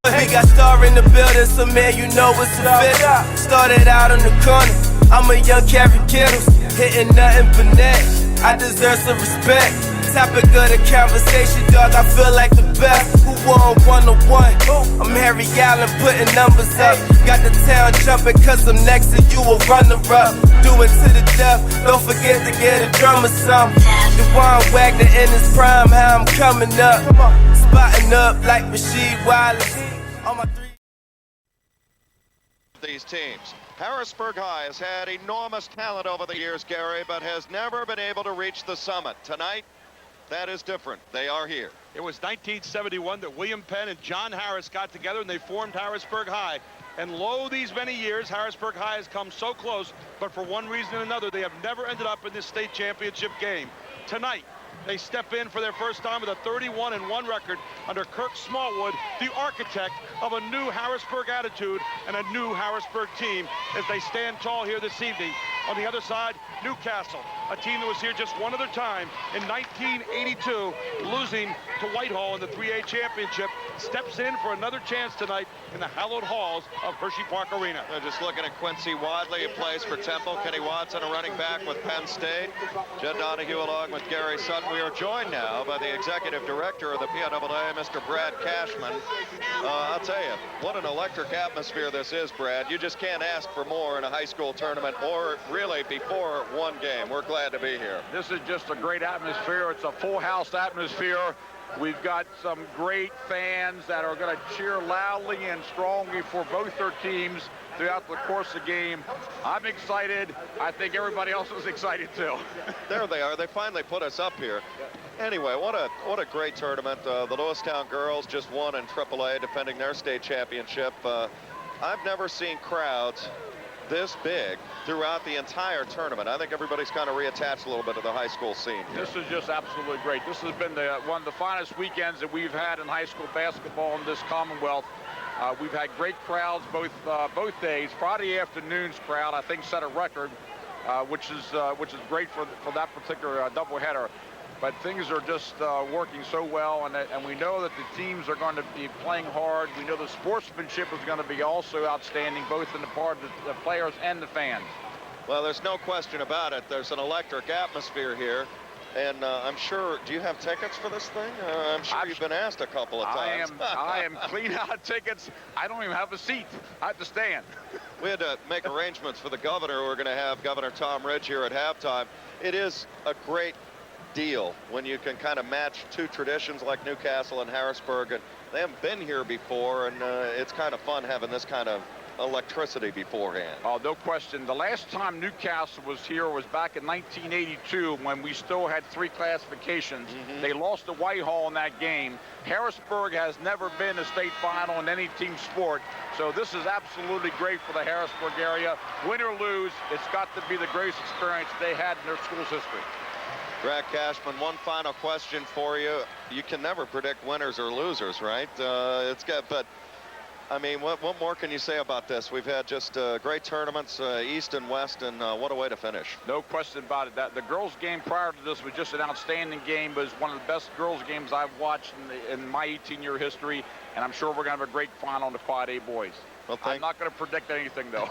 We got Star in the building, so man, you know it's a fit. Started out on the corner, I'm a young Carrie Kittles, hitting nothing but net. I deserve some respect. Topic of the conversation, dog, I feel like the best. Who won one-on-one? I'm Harry Allen, putting numbers up. Got the town jumping, cause I'm next to you, a runner-up. Do it to the death, don't forget to get a drum or something. Jaron Wagner in his prime, how I'm coming up. Spotting up like Rasheed Wallace. These teams. Harrisburg High has had enormous talent over the years, Gary, but has never been able to reach the summit. Tonight, that is different. They are here. It was 1971 that William Penn and John Harris got together and they formed Harrisburg High. And lo, these many years, Harrisburg High has come so close, but for one reason or another, they have never ended up in this state championship game. Tonight, they step in for their first time with a 31-1 record under Kirk Smallwood, the architect of a new Harrisburg attitude and a new Harrisburg team as they stand tall here this evening. On the other side, Newcastle, a team that was here just one other time in 1982, losing to Whitehall in the 3A championship, steps in for another chance tonight in the hallowed halls of Hersheypark Arena. They're just looking at Quincy Wadley, who plays for Temple. Kenny Watson, a running back with Penn State. Jed Donahue along with Gary Sutton. We are joined now by the executive director of the PIAA, Mr. Brad Cashman. I'll tell you, what an electric atmosphere this is, Brad. You just can't ask for more in a high school tournament or really before one game. We're glad to be here. This is just a great atmosphere. It's a full house atmosphere. We've got some great fans that are going to cheer loudly and strongly for both their teams throughout the course of the game. I'm excited. I think everybody else is excited too. There they are. They finally put us up here. Anyway, what a great tournament. The Lewistown girls just won in AAA, defending their state championship. I've never seen crowds this big throughout the entire tournament. I think everybody's kind of reattached a little bit to the high school scene here. This is just absolutely great. This has been one of the finest weekends that we've had in high school basketball in this Commonwealth. We've had great crowds both days. Friday afternoon's crowd, I think, set a record, which is great for that particular doubleheader. But things are just working so well, and we know that the teams are going to be playing hard. We know the sportsmanship is going to be also outstanding, both in the part of the players and the fans. Well, there's no question about it. There's an electric atmosphere here. And I'm sure, do you have tickets for this thing? I'm sure you've been asked a couple of times. I am clean out of tickets. I don't even have a seat. I have to stand. We had to make arrangements for the governor. We're going to have Governor Tom Ridge here at halftime. It is a great deal when you can kind of match two traditions like Newcastle and Harrisburg. And they haven't been here before, and it's kind of fun having this kind of electricity beforehand. Oh, no question. The last time Newcastle was here was back in 1982 when we still had 3 classifications. They lost to Whitehall in that game. Harrisburg has never been a state final in any team sport, so this is absolutely great for the Harrisburg area. Win or lose, it's got to be the greatest experience they had in their school's history. Brad Cashman, one final question for you. You can never predict winners or losers, right? It's good, but I mean, what more can you say about this? We've had just great tournaments, East and West, and what a way to finish. No question about it. The girls' game prior to this was just an outstanding game. It was one of the best girls' games I've watched in my 18-year history, and I'm sure we're going to have a great final in the 5A boys. Well, I'm not going to predict anything, though.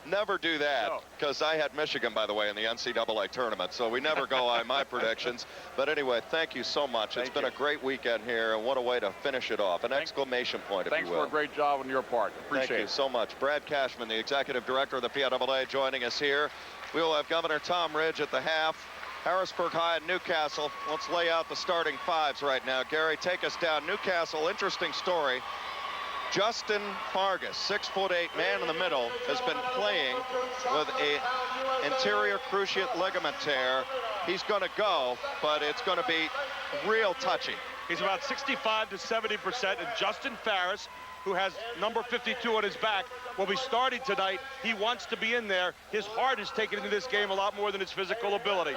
Never do that, because I had Michigan, by the way, in the NCAA tournament, so we never go on my predictions. But anyway, thank you so much. It's been a great weekend here, and what a way to finish it off. An exclamation point, if you will. Thanks for a great job on your part. Appreciate it. Thank you so much. Brad Cashman, the executive director of the PIAA, joining us here. We will have Governor Tom Ridge at the half. Harrisburg High and Newcastle. Let's lay out the starting fives right now. Gary, take us down. Newcastle, interesting story. Justin Farris, 6'8" man in the middle, has been playing with a anterior cruciate ligament tear. He's going to go, but it's going to be real touchy. He's about 65 to 70%, and Justin Farris, who has number 52 on his back, will be starting tonight. He wants to be in there. His heart is taken into this game a lot more than his physical ability.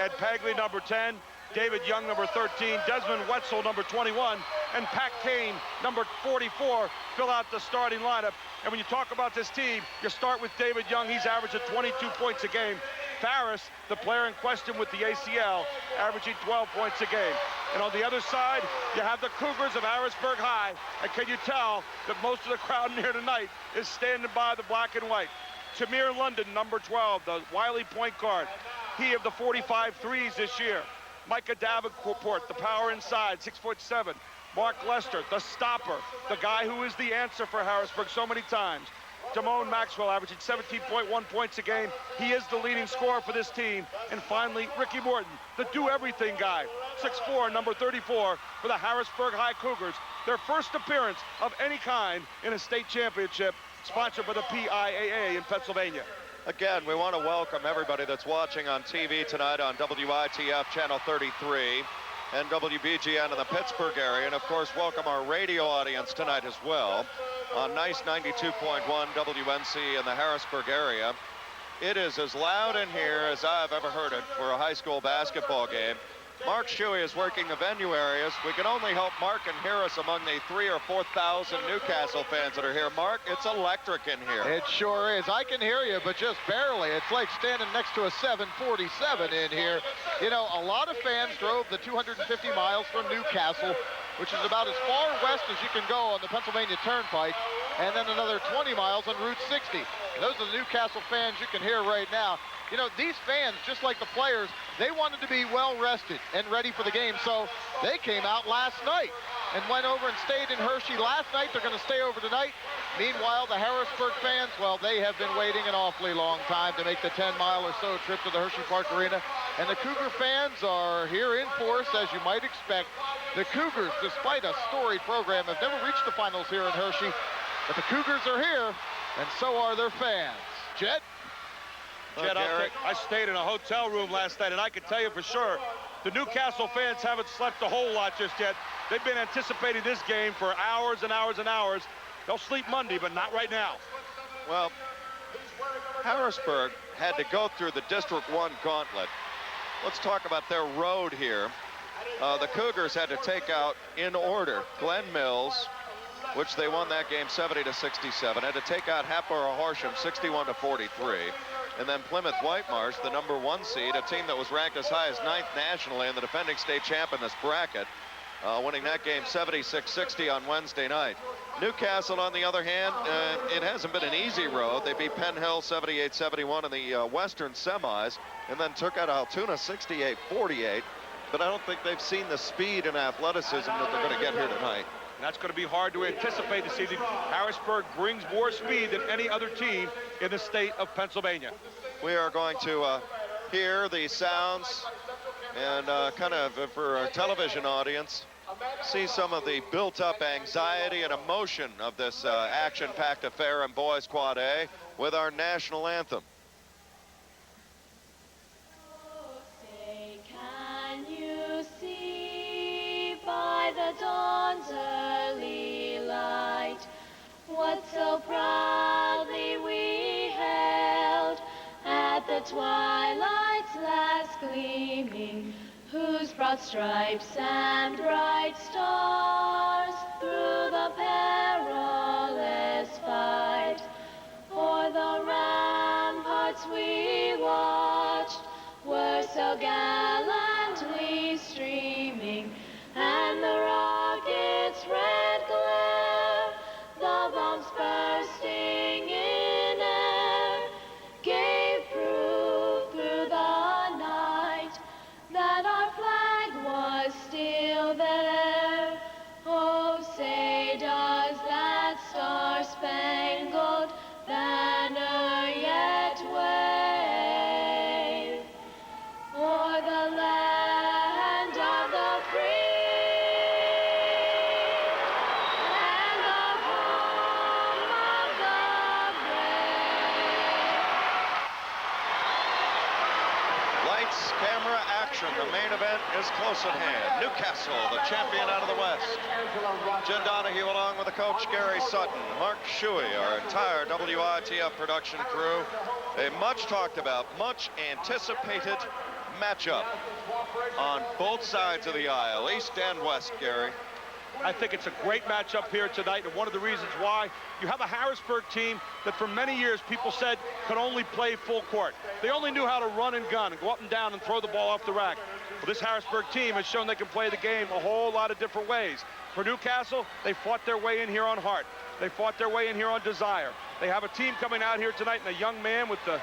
Ed Pagley, number 10. David Young, number 13, Desmond Wetzel, number 21, and Pat Kane, number 44, fill out the starting lineup. And when you talk about this team, you start with David Young. He's averaging 22 points a game. Farris, the player in question with the ACL, averaging 12 points a game. And on the other side, you have the Cougars of Harrisburg High. And can you tell that most of the crowd in here tonight is standing by the black and white? Tamir London, number 12, the wily point guard. He of the 45 threes this year. Micah Davenport, the power inside, 6'7". Mark Lester, the stopper, the guy who is the answer for Harrisburg so many times. Damone Maxwell averaging 17.1 points a game. He is the leading scorer for this team. And finally, Ricky Morton, the do-everything guy, 6'4", number 34 for the Harrisburg High Cougars. Their first appearance of any kind in a state championship, sponsored by the PIAA in Pennsylvania. Again, we want to welcome everybody that's watching on TV tonight on WITF Channel 33 and WBGN in the Pittsburgh area. And of course, welcome our radio audience tonight as well on nice 92.1 WNC in the Harrisburg area. It is as loud in here as I've ever heard it for a high school basketball game. Mark Shuey is working the venue areas. We can only hope Mark can hear us among the 3,000 or 4,000 Newcastle fans that are here. Mark, it's electric in here. It sure is. I can hear you, but just barely. It's like standing next to a 747 in here. You know, a lot of fans drove the 250 miles from Newcastle, which is about as far west as you can go on the Pennsylvania Turnpike, and then another 20 miles on Route 60. And those are the Newcastle fans you can hear right now. You know, these fans, just like the players, they wanted to be well rested and ready for the game, so they came out last night and went over and stayed in Hershey last night. They're going to stay over tonight. Meanwhile, the Harrisburg fans, well, they have been waiting an awfully long time to make the 10-mile or so trip to the Hersheypark Arena. And the Cougar fans are here in force, as you might expect. The Cougars, despite a storied program, have never reached the finals here in Hershey. But the Cougars are here, and so are their fans. Jet? Jet, I stayed in a hotel room last night, and I can tell you for sure, the Newcastle fans haven't slept a whole lot just yet. They've been anticipating this game for hours and hours and hours. They'll sleep Monday, but not right now. Well, Harrisburg had to go through the District 1 gauntlet. Let's talk about their road here. The Cougars had to take out, in order, Glen Mills, which they won that game 70-67. Had to take out Hatboro Horsham 61-43. And then Plymouth Whitemarsh, the number 1 seed, a team that was ranked as high as 9th nationally and the defending state champ in this bracket, winning that game 76-60 on Wednesday night. Newcastle, on the other hand, it hasn't been an easy road. They beat Penn Hill 78-71 in the Western semis, and then took out Altoona 68-48. But I don't think they've seen the speed and athleticism that they're going to get here tonight. And that's going to be hard to anticipate this evening. Harrisburg brings more speed than any other team in the state of Pennsylvania. We are going to hear the sounds and kind of, for our television audience, see some of the built-up anxiety and emotion of this action-packed affair in Boys Quad A with our national anthem. The dawn's early light, what so proudly we held at the twilight's last gleaming, whose broad stripes and bright stars through the perilous fight o'er the ramparts we watched were so gallantly streaming. And the rocket's red glare, the bombs bursting in air, gave proof through the night that our flag was still there. Oh, say does that star-spangled banner yet wave o'er the land of the free? Camera action. The main event is close at hand. Newcastle, the champion out of the West. Jim Donahue along with the coach Gary Sutton, Mark Shuey, our entire WITF production crew. A much talked about, much anticipated matchup on both sides of the aisle, east and west, Gary. I think it's a great matchup here tonight, and one of the reasons why you have a Harrisburg team that for many years people said could only play full court. They only knew how to run and gun and go up and down and throw the ball off the rack. Well, this Harrisburg team has shown they can play the game a whole lot of different ways. For Newcastle, they fought their way in here on heart. They fought their way in here on desire. They have a team coming out here tonight and a young man with the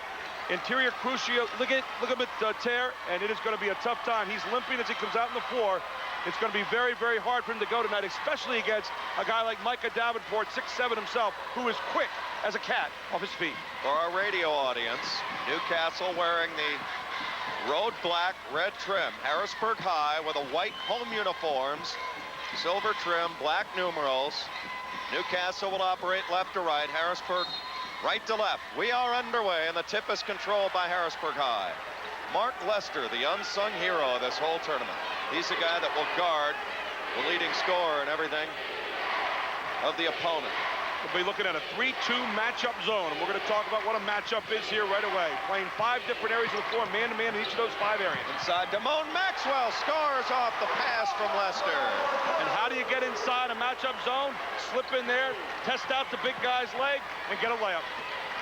interior cruciate ligament tear, and it is going to be a tough time. He's limping as he comes out on the floor. It's going to be very, very hard for him to go tonight, especially against a guy like Micah Davenport, 6'7" himself, who is quick as a cat off his feet. For our radio audience, Newcastle wearing the road black, red trim. Harrisburg High with a white home uniforms, silver trim, black numerals. Newcastle will operate left to right, Harrisburg right to left. We are underway, and the tip is controlled by Harrisburg High. Mark Lester, the unsung hero of this whole tournament. He's the guy that will guard the leading scorer and everything of the opponent. We'll be looking at a 3-2 matchup zone, and we're going to talk about what a matchup is here right away. Playing 5 different areas of the floor, man-to-man in each of those 5 areas. Inside, Damone Maxwell scores off the pass from Lester. And how do you get inside a matchup zone? Slip in there, test out the big guy's leg, and get a layup.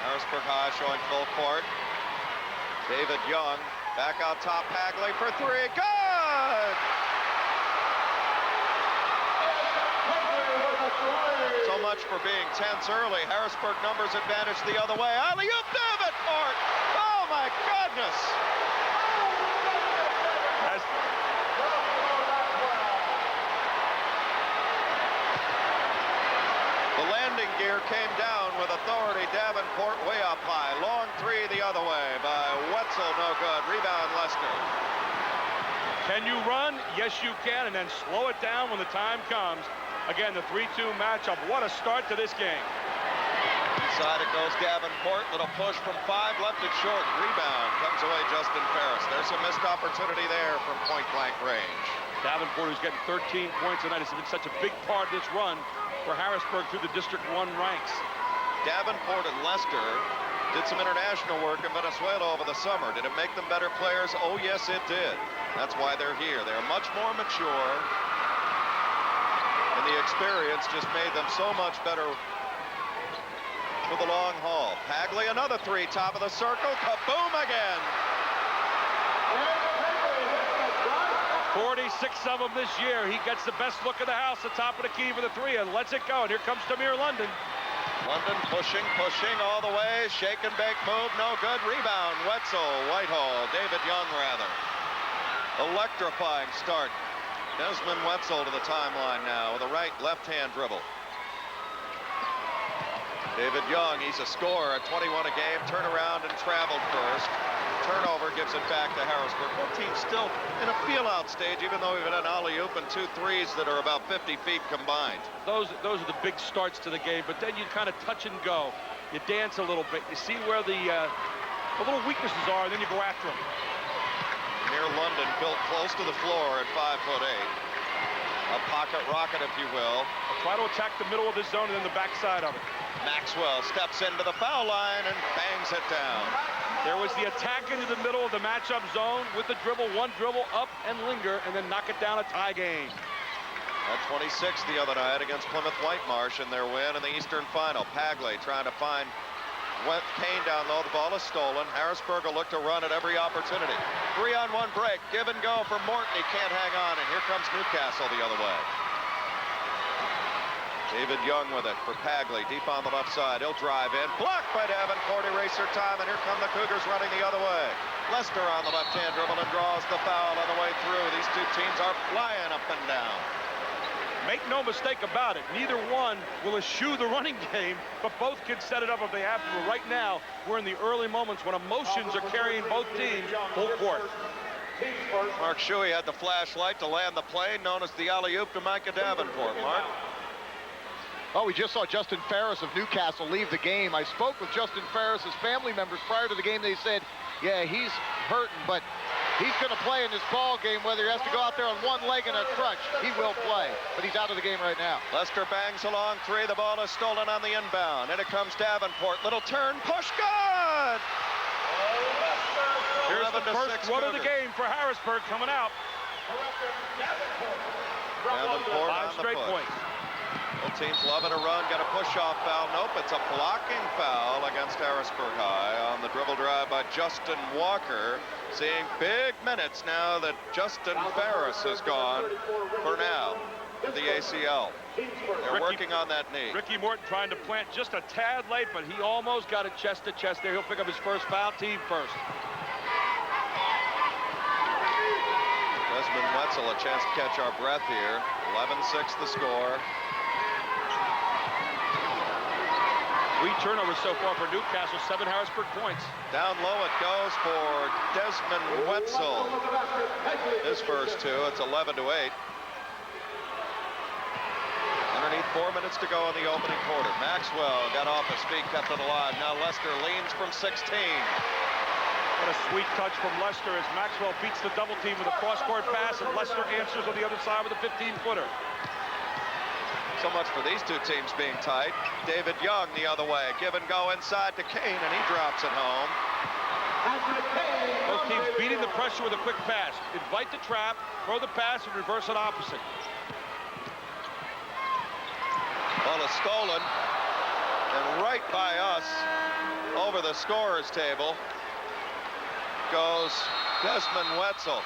Harrisburg High showing full court. David Young back out top, Hagley for 3. Good! So much for being tense early. Harrisburg numbers advantage the other way. Alley-oop Davenport! Oh my goodness! The landing gear came down with authority. Davenport way up high. Long 3 the other way by Wetzel, no good. Rebound Lester. Can you run? Yes, you can, and then slow it down when the time comes. Again, the 3-2 matchup. What a start to this game. Inside it goes Davenport. Little push from 5, left it short. Rebound comes away Justin Farris. There's a missed opportunity there from point-blank range. Davenport, who's getting 13 points tonight, has been such a big part of this run for Harrisburg through the District 1 ranks. Davenport and Lester did some international work in Venezuela over the summer. Did it make them better players? Oh, yes, it did. That's why they're here. They're much more mature, and the experience just made them so much better for the long haul. Hagley, another 3, top of the circle. Kaboom again. 46 of them this year. He gets the best look of the house, the top of the key for the 3, and lets it go. And here comes Tamir London. London pushing all the way. Shake and bake move, no good. Rebound, Wetzel, Whitehall, David Young rather. Electrifying start. Desmond Wetzel to the timeline now with a right left-hand dribble. David Young, he's a scorer at 21 a game. Turn around and traveled first. Turnover gives it back to Harrisburg. Both teams still in a feel-out stage, even though we've had an alley-oop and 2 threes that are about 50 feet combined. Those are the big starts to the game, but then you kind of touch and go. You dance a little bit. You see where the little weaknesses are, and then you go after them. Near London, built close to the floor at 5'8". A pocket rocket, if you will. Try to attack the middle of the zone and then the backside of it. Maxwell steps into the foul line and bangs it down. There was the attack into the middle of the matchup zone with the dribble, 1 dribble, up and linger, and then knock it down, a tie game. At 26 the other night against Plymouth Whitemarsh in their win in the Eastern Final. Pagley trying to find Kane down low. The ball is stolen. Harrisburg will look to run at every opportunity. 3-on-1 break. Give and go for Morton. He can't hang on, and here comes Newcastle the other way. David Young with it for Pagley, deep on the left side. He'll drive in. Blocked by Davenport. Eraser time, and here come the Cougars running the other way. Lester on the left-hand dribble and draws the foul on the way through. These 2 teams are flying up and down. Make no mistake about it, neither one will eschew the running game, but both can set it up if they have to. Right now, we're in the early moments when emotions are carrying both teams full court. Mark Shuey had the flashlight to land the play, known as the alley-oop to Micah Davenport. Mark? Oh, we just saw Justin Farris of Newcastle leave the game. I spoke with Justin Farris's family members prior to the game. They said, yeah, he's hurting, but he's going to play in this ball game, whether he has to go out there on 1 leg and a crutch. He will play, but he's out of the game right now. Lester bangs a long 3. The ball is stolen on the inbound. And it comes Davenport. Little turn, push, good! Here's the first one of the game for Harrisburg coming out. Davenport 5 on the straight push. points. Both teams loving a run. Got a push-off foul. Nope, it's a blocking foul against Harrisburg High on the dribble drive by Justin Walker. Seeing big minutes now that Justin Farris has gone for now to the ACL. They're working on that knee. Ricky Morton trying to plant just a tad late, but he almost got it chest to chest there. He'll pick up his first foul, team first. Desmond Wetzel a chance to catch our breath here. 11-6 the score. 3 turnovers so far for Newcastle, 7 Harrisburg points. Down low it goes for Desmond Wetzel. His first 2, it's 11-8. Underneath 4 minutes to go in the opening quarter. Maxwell got off his feet, kept it alive. Now Lester leans from 16. What a sweet touch from Lester as Maxwell beats the double team with a cross-court pass, and Lester answers on the other side with a 15-footer. So much for these 2 teams being tight. David Young the other way. Give and go inside to Kane, and he drops it home. Both teams beating the pressure with a quick pass. Invite the trap, throw the pass, and reverse it opposite. Ball is stolen. And right by us, over the scorer's table, goes Desmond Wetzel.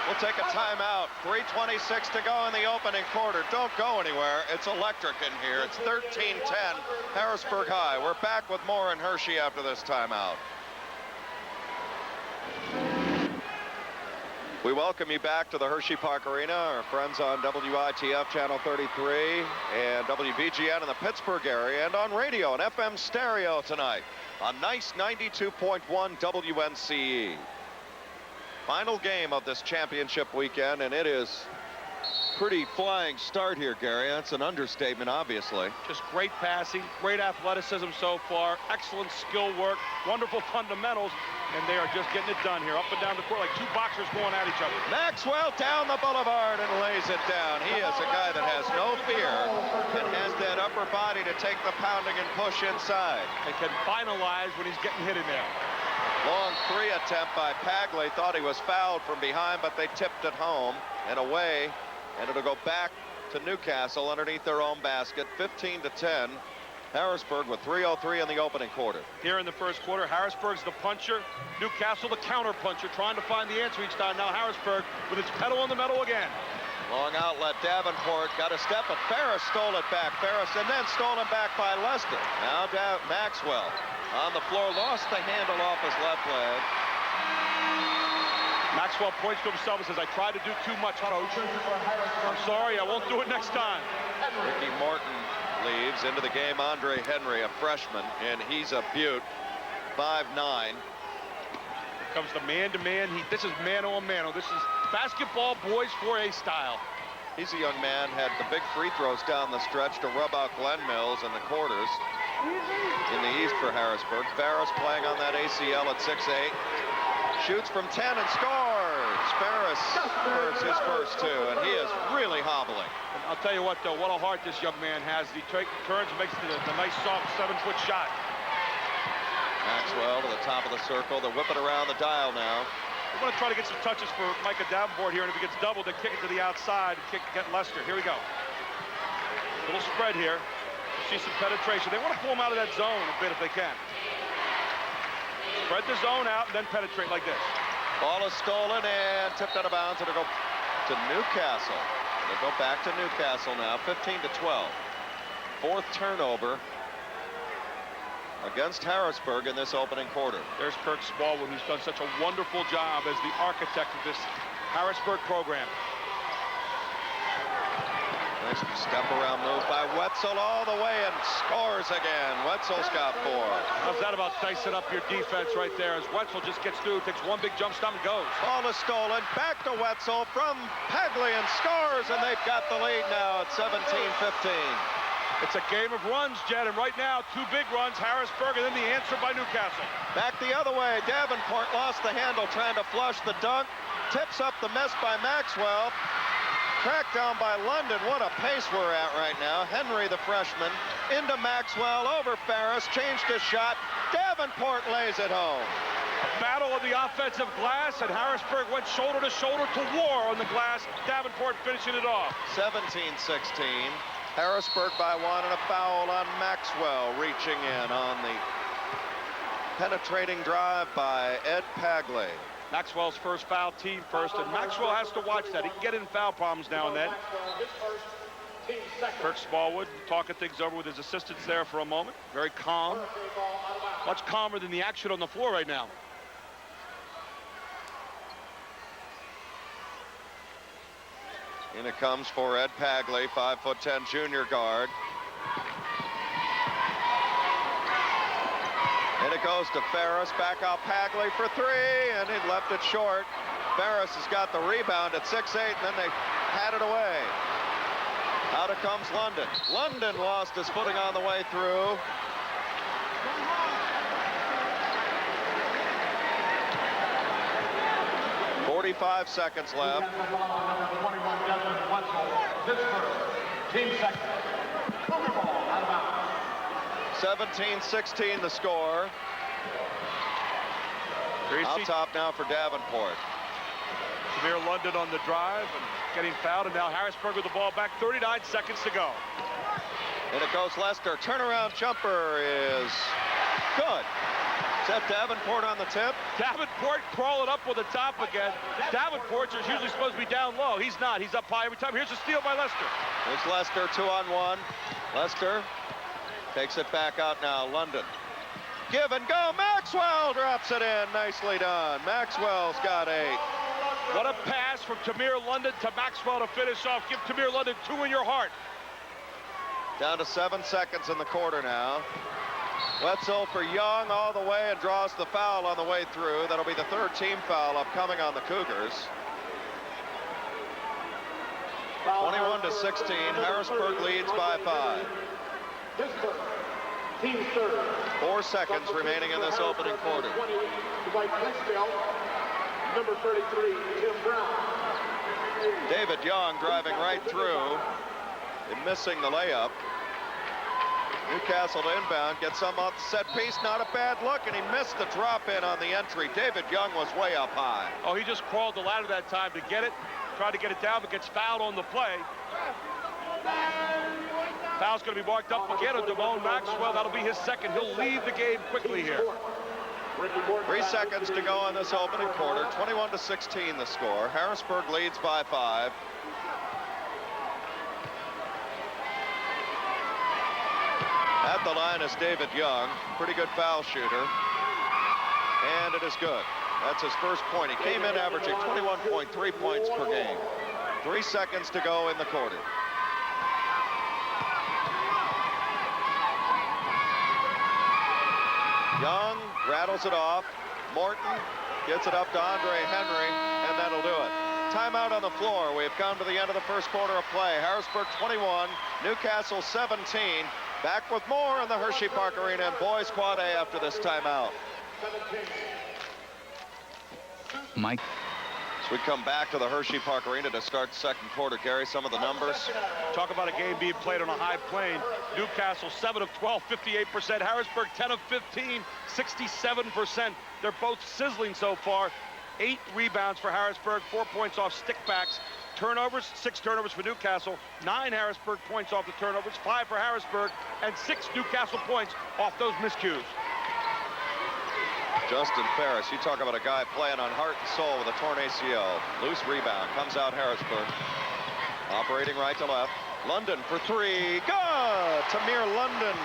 We'll take a timeout. 3:26 to go in the opening quarter. Don't go anywhere. It's electric in here. It's 13-10 Harrisburg High. We're back with more in Hershey after this timeout. We welcome you back to the Hersheypark Arena. Our friends on WITF Channel 33 and WBGN in the Pittsburgh area, and on radio and FM stereo tonight on nice 92.1 WNCE. Final game of this championship weekend, and it is pretty flying start here, Gary. That's an understatement, obviously. Just great passing, great athleticism so far, excellent skill work, wonderful fundamentals, and they are just getting it done here, up and down the court like 2 boxers going at each other. Maxwell down the boulevard and lays it down. He is a guy that has no fear and has that upper body to take the pounding and push inside. And can finalize when he's getting hit in there. Long 3 attempt by Pagley. Thought he was fouled from behind, but they tipped it home and away, and it'll go back to Newcastle underneath their own basket. 15-10. Harrisburg with 3:03 in the opening quarter. Here in the first quarter, Harrisburg's the puncher, Newcastle the counter puncher, trying to find the answer each time. Now Harrisburg with its pedal on the metal again. Long outlet, Davenport got a step, but Farris stole it back. Farris, and then stolen back by Lester. Now Maxwell on the floor, lost the handle off his left leg. Maxwell points to himself and says, I tried to do too much, coach. I'm sorry, I won't do it next time. Ricky Morton leaves into the game. Andre Henry, a freshman, and he's a beaut. 5'9". Here comes the man-to-man. This is mano-a-mano. This is basketball boys 4A style. He's a young man, had the big free throws down the stretch to rub out Glenn Mills in the quarters. In the East for Harrisburg. Farris playing on that ACL at 6'8". Shoots from 10 and scores. Farris scores his first 2, and he is really hobbling. And I'll tell you what, though, what a heart this young man has. He turns and makes the nice, soft 7-foot shot. Maxwell to the top of the circle. They're whipping around the dial now. We're going to try to get some touches for Micah Davenport here, and if he gets doubled, then kick it to the outside and get Lester. Here we go. Little spread here. See some penetration. They want to pull him out of that zone a bit if they can. Spread the zone out and then penetrate like this. Ball is stolen and tipped out of bounds. It'll go to Newcastle. They'll go back to Newcastle now, 15-12. 4th turnover against Harrisburg in this opening quarter. There's Kirk Smallwood, who's done such a wonderful job as the architect of this Harrisburg program. Nice step around move by Wetzel all the way and scores again. Wetzel's got 4. How's that about dicing up your defense right there as Wetzel just gets through, takes one big jump stop and goes. Ball is stolen. Back to Wetzel from Pagley and scores, and they've got the lead now at 17-15. It's a game of runs, Jed, and right now 2 big runs, Harrisburg, and then the answer by Newcastle. Back the other way. Davenport lost the handle trying to flush the dunk. Tips up the miss by Maxwell. Tracked down by London. What a pace we're at right now. Henry, the freshman, into Maxwell, over Farris, changed his shot. Davenport lays it home. A battle of the offensive glass, and Harrisburg went shoulder to shoulder to war on the glass. Davenport finishing it off. 17-16. Harrisburg by 1, and a foul on Maxwell, reaching in on the penetrating drive by Ed Pagley. Maxwell's first foul, team first, and Maxwell has to watch that. He can get in foul problems now and then. Kirk Smallwood talking things over with his assistants there for a moment. Very calm. Much calmer than the action on the floor right now. In it comes for Ed Pagley, 5'10" junior guard. And it goes to Farris, back out Pagley for 3, and he left it short. Farris has got the rebound at 6'8", and then they had it away. Out it comes London. London lost his footing on the way through. .45 seconds left. 17-16 the score. Out top now for Davenport. Jameer London on the drive and getting fouled, and now Harrisburg with the ball back. 39 seconds to go. And it goes Lester. Turnaround jumper is good. Is that Davenport on the tip? Davenport crawling up with the top again. Davenport is usually supposed to be down low. He's not. He's up high every time. Here's a steal by Lester. There's Lester, 2-on-1. Lester takes it back out now. London. Give and go. Maxwell drops it in. Nicely done. Maxwell's got 8. What a pass from Jameer London to Maxwell to finish off. Give Jameer London 2 in your heart. Down to 7 seconds in the quarter now. Wetzel for Young all the way and draws the foul on the way through. That'll be the 3rd team foul upcoming on the Cougars. 21-16. Harrisburg leads by 5. 4 seconds remaining in this opening quarter. Number 33, Tim Brown. David Young driving right through and missing the layup. Newcastle to inbound, gets some off the set piece, not a bad look, and he missed the drop in on the entry. David Young was way up high. Oh, he just crawled the ladder that time to get it, tried to get it down, but gets fouled on the play. Foul's going to be marked up again on Damone Maxwell. That'll be his 2nd. He'll leave the game quickly here. 3 seconds to go in this opening quarter. 21-16 the score. Harrisburg leads by 5. At the line is David Young, pretty good foul shooter, and it is good. That's his first point. He came in averaging 21.3 points per game. 3 seconds to go in the quarter. Young rattles it off. Morton gets it up to Andre Henry, and that'll do it. Timeout on the floor. We have come to the end of the first quarter of play. Harrisburg 21, Newcastle 17. Back with more in the Hersheypark Arena in boys quad A after this timeout. Mike. As we come back to the Hersheypark Arena to start the second quarter, Gary, some of the numbers. Talk about a game being played on a high plane. Newcastle 7 of 12, 58%. Harrisburg 10 of 15, 67%. They're both sizzling so far. 8 rebounds for Harrisburg, 4 points off stickbacks. Turnovers, 6 turnovers for Newcastle, 9 Harrisburg points off the turnovers, 5 for Harrisburg, and 6 Newcastle points off those miscues. Justin Farris, you talk about a guy playing on heart and soul with a torn ACL. Loose rebound, comes out Harrisburg. Operating right to left. London for 3, good! Tamir London.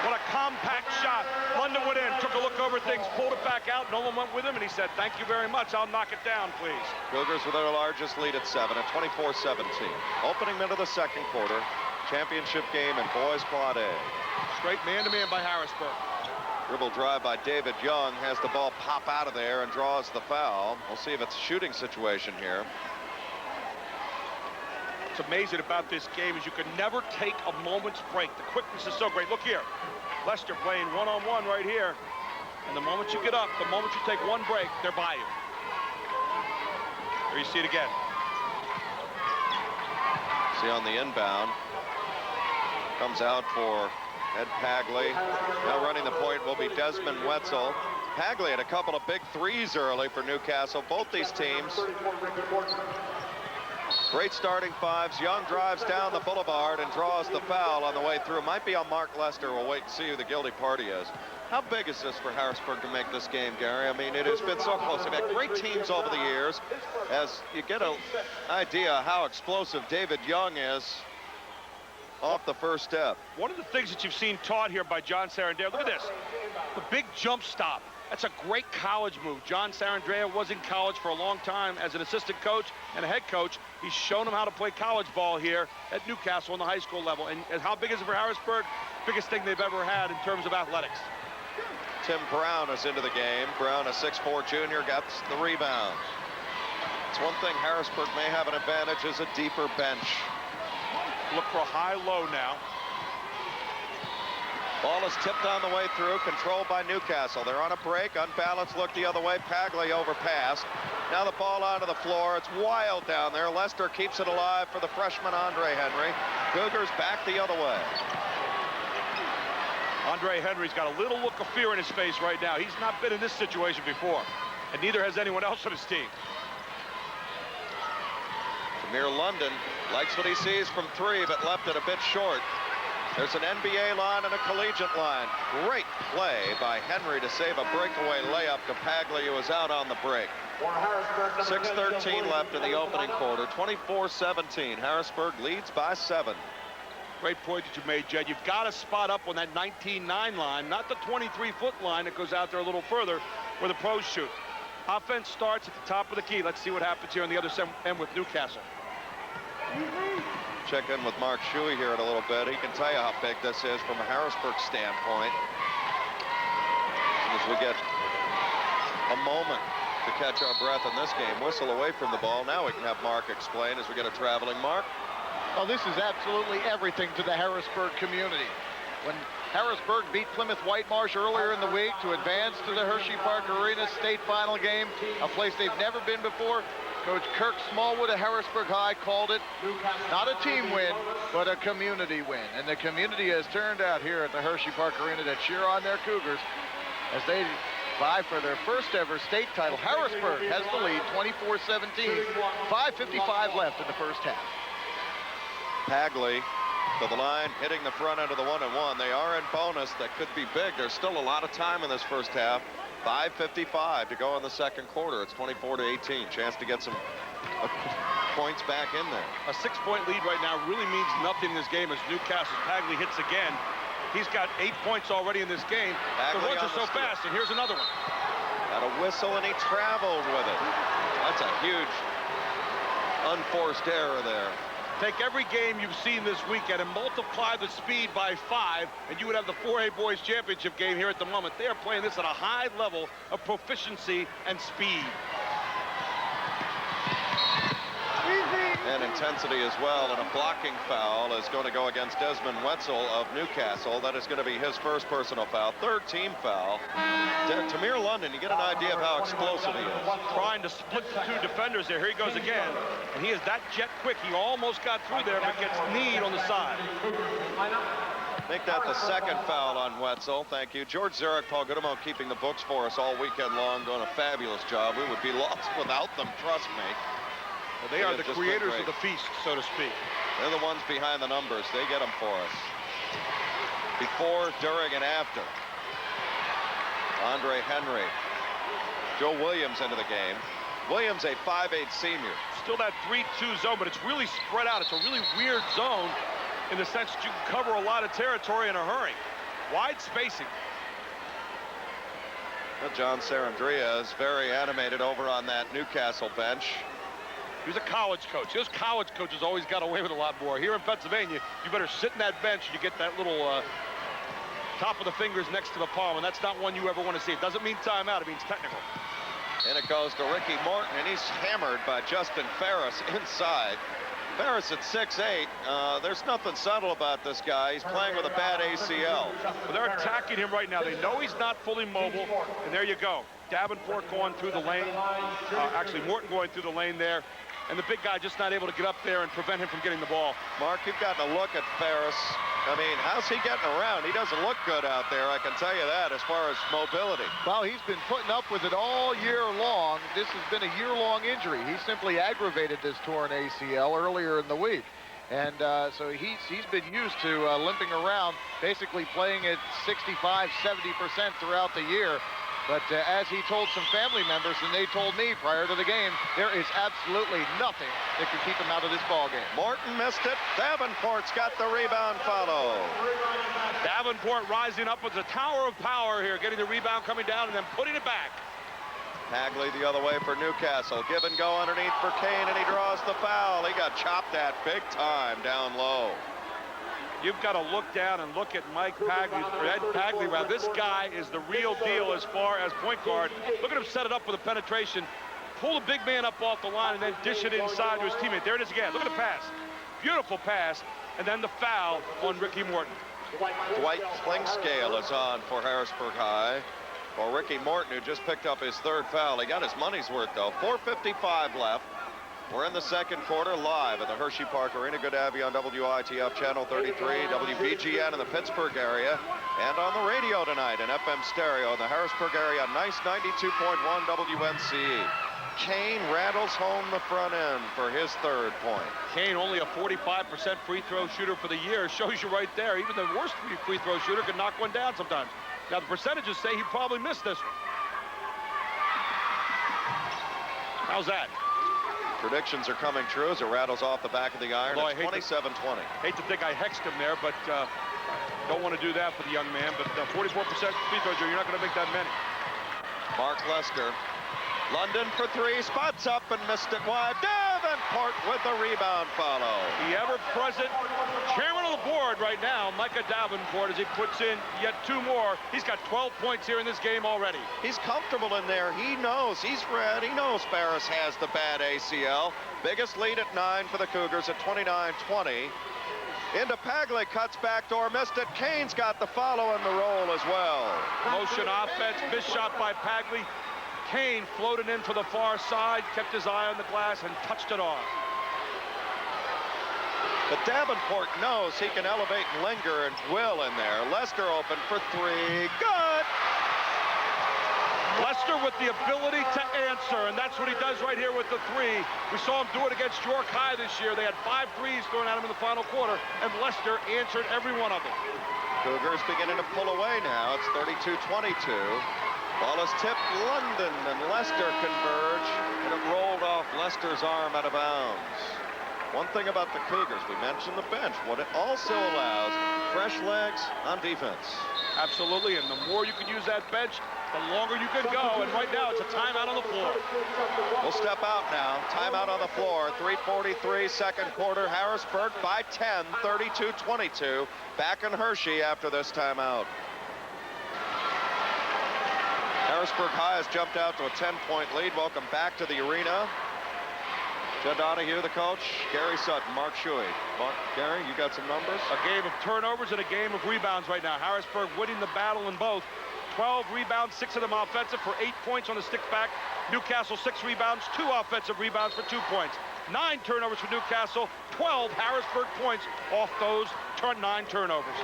What a compact shot. London went in, took a look over things, pulled it back out. No one went with him, and he said, thank you very much. I'll knock it down, please. Cougars with their largest lead at 7 at 24-17. Opening minute of the second quarter. Championship game in boys quad A. Straight man-to-man by Harrisburg. Dribble drive by David Young, has the ball pop out of there and draws the foul. We'll see if it's a shooting situation here. What's amazing about this game is you can never take a moment's break. The quickness is so great. Look here. Lester playing one-on-one right here. And the moment you get up, the moment you take one break, they're by you. Here you see it again. See on the inbound. Comes out for Ed Pagley. Now running the point will be Desmond Wetzel. Hagley had a couple of big threes early for Newcastle. Both these teams. Great starting fives. Young drives down the boulevard and draws the foul on the way through. Might be on Mark Lester. We'll wait and see who the guilty party is. How big is this for Harrisburg to make this game, Gary? I mean, it has been so close. They've had great teams over the years. As you get an idea how explosive David Young is off the first step. One of the things that you've seen taught here by John Sarandrea, look at this, the big jump stop. That's a great college move. John Sarandrea was in college for a long time as an assistant coach and a head coach. He's shown them how to play college ball here at Newcastle on the high school level. And how big is it for Harrisburg? Biggest thing they've ever had in terms of athletics. Tim Brown is into the game. Brown, a 6'4" junior, got the rebound. It's one thing Harrisburg may have an advantage is a deeper bench. Look for a high-low now. Ball is tipped on the way through, controlled by Newcastle. They're on a break, unbalanced, look the other way. Pagley overpassed. Now the ball onto the floor. It's wild down there. Lester keeps it alive for the freshman Andre Henry. Cougars back the other way. Andre Henry's got a little look of fear in his face right now. He's not been in this situation before, and neither has anyone else on his team. Tamir London likes what he sees from three, but left it a bit short. There's an NBA line and a collegiate line. Great play by Henry to save a breakaway layup to Pagley, who was out on the break. 6:13 left in the opening quarter. 24-17. Harrisburg leads by 7. Great point that you made, Jed. You've got to spot up on that 19-9 line, not the 23-foot line that goes out there a little further where the pros shoot. Offense starts at the top of the key. Let's see what happens here on the other end with Newcastle. Check in with Mark Shuey here in a little bit. He can tell you how big this is from a Harrisburg standpoint. As we get a moment to catch our breath in this game, whistle away from the ball. Now we can have Mark explain as we get a traveling Mark. Well, this is absolutely everything to the Harrisburg community. When Harrisburg beat Plymouth Whitemarsh earlier in the week to advance to the Hersheypark Arena state final game, a place they've never been before, Coach Kirk Smallwood of Harrisburg High called it not a team win, but a community win. And the community has turned out here at the Hersheypark Arena to cheer on their Cougars as they vie for their first ever state title. Harrisburg has the lead, 24-17, 5:55 left in the first half. Pagley to the line, hitting the front end of the 1-and-1. They are in bonus. That could be big. There's still a lot of time in this first half. 5:55 to go in the second quarter. It's 24-18. Chance to get some points back in there. A 6-point lead right now really means nothing in this game as Newcastle. Pagley hits again. He's got 8 points already in this game. The runs are so fast, and here's another one. Got a whistle, and he traveled with it. That's a huge unforced error there. Take every game you've seen this weekend and multiply the speed by 5, and you would have the 4A Boys Championship game here at the moment. They are playing this at a high level of proficiency and speed. And intensity as well, and a blocking foul is going to go against Desmond Wetzel of Newcastle. That is going to be his first personal foul. Third team foul. Tamir London, you get an idea of how explosive he is. Trying to split the two defenders there. Here he goes again. And he is that jet quick. He almost got through there, but gets kneed on the side. Make that the second foul on Wetzel. Thank you. George Zarek, Paul Goodemo keeping the books for us all weekend long, doing a fabulous job. We would be lost without them, trust me. Well, they are the creators of the feast, so to speak. They're the ones behind the numbers. They get them for us. Before, during, and after. Andre Henry. Joe Williams into the game. Williams, a 5'8" senior. Still that 3-2 zone, but it's really spread out. It's a really weird zone in the sense that you can cover a lot of territory in a hurry. Wide spacing. Well, John Sarandrea is very animated over on that Newcastle bench. He was a college coach. Those college coaches always got away with a lot more. Here in Pennsylvania, you better sit in that bench and you get that little top of the fingers next to the palm, and that's not one you ever want to see. It doesn't mean timeout. It means technical. And it goes to Ricky Morton, and he's hammered by Justin Farris inside. Farris at 6'8". There's nothing subtle about this guy. He's playing with a bad ACL. Well, they're attacking him right now. They know he's not fully mobile, and there you go. Davenport going through the lane. Actually, Morton going through the lane there. and the big guy just not able to get up there and prevent him from getting the ball. Mark, you've gotten a look at Farris. I mean, how's he getting around? He doesn't look good out there, I can tell you that, as far as mobility. Well, he's been putting up with it all year long. This has been a year-long injury. He simply aggravated this torn ACL earlier in the week. And so he's been used to limping around, basically playing at 65, 70% throughout the year. But as he told some family members, and they told me prior to the game, there is absolutely nothing that could keep him out of this ball game. Morton missed it. Davenport's got the rebound follow. Davenport rising up with the tower of power here, getting the rebound coming down and then putting it back. Hagley the other way for Newcastle. Give and go underneath for Kane, and he draws the foul. He got chopped at big time down low. You've got to look down and look at Mike Pagley, or Ed Pagley. Wow, this guy is the real deal as far as point guard. Look at him set it up with a penetration, pull the big man up off the line, and then dish it inside to his teammate. There it is again. Look at the pass. Beautiful pass, and then the foul on Ricky Morton. Dwight Klingscale is on for Harrisburg High. For Ricky Morton, who just picked up his third foul. He got his money's worth, though. 4:55 left. We're in the second quarter live at the Hersheypark Arena. Good to have you on WITF Channel 33, WBGN in the Pittsburgh area, and on the radio tonight in FM stereo in the Harrisburg area. Nice 92.1 WNCE. Kane rattles home the front end for his third point. Kane only a 45% free throw shooter for the year. Shows you right there. Even the worst free throw shooter can knock one down sometimes. Now the percentages say he probably missed this. How's that? Predictions are coming true as it rattles off the back of the iron. Well, it's 27-20. Hate to think I hexed him there, but don't want to do that for the young man. But 44% free throws, you're not going to make that many. Mark Lester. London for three, spots up and missed it wide. Davenport with the rebound follow. The ever-present chairman of the board right now, Micah Davenport, as he puts in yet two more. He's got 12 points here in this game already. He's comfortable in there. He knows. He's read. He knows Farris has the bad ACL. Biggest lead at 9 for the Cougars at 29-20. Into Pagley, cuts backdoor, missed it. Kane's got the follow and the roll as well. Motion offense, missed shot by Pagley. Kane floated in for the far side, kept his eye on the glass, and touched it off. But Davenport knows he can elevate and linger, and will in there. Lester open for three. Good! Lester with the ability to answer, and that's what he does right here with the three. We saw him do it against York High this year. They had 5 threes thrown at him in the final quarter, and Lester answered every one of them. Cougars beginning to pull away now. It's 32-22. Ball is tipped. London and Lester converge, and it rolled off Lester's arm out of bounds. One thing about the Cougars, we mentioned the bench. What it also allows, fresh legs on defense. Absolutely, and the more you can use that bench, the longer you can go, and right now it's a timeout on the floor. We'll step out now. Timeout on the floor. 3:43 second quarter. Harrisburg by 10, 32-22. Back in Hershey after this timeout. Harrisburg High has jumped out to a 10-point lead. Welcome back to the arena. Joe Donahue, the coach. Gary Sutton, Mark Shuey. Gary, you got some numbers? A game of turnovers and a game of rebounds right now. Harrisburg winning the battle in both. 12 rebounds, 6 of them offensive for 8 points on the stick back. Newcastle 6 rebounds, 2 offensive rebounds for 2 points. 9 turnovers for Newcastle, 12 Harrisburg points off those 9 turnovers.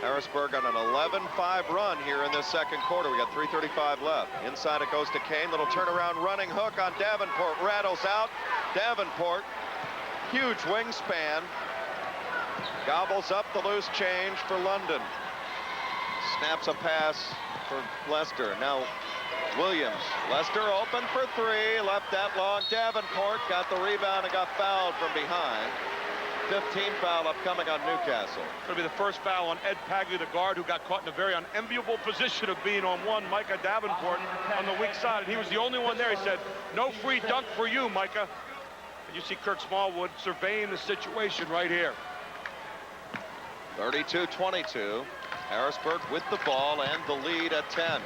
Harrisburg on an 11-5 run here in this second quarter. We got 3:35 left. Inside it goes to Kane. Little turnaround running hook on Davenport. Rattles out. Davenport, huge wingspan. Gobbles up the loose change for London. Snaps a pass for Lester. Now Williams. Lester open for 3. Left that long. Davenport got the rebound and got fouled from behind. 15th foul upcoming on Newcastle. It'll be the first foul on Ed Pagley, the guard, who got caught in a very unenviable position of being on one, Micah Davenport, on the weak side. And he was the only one there. He said, no free dunk for you, Micah. And you see Kirk Smallwood surveying the situation right here. 32-22. Harrisburg with the ball and the lead at 10.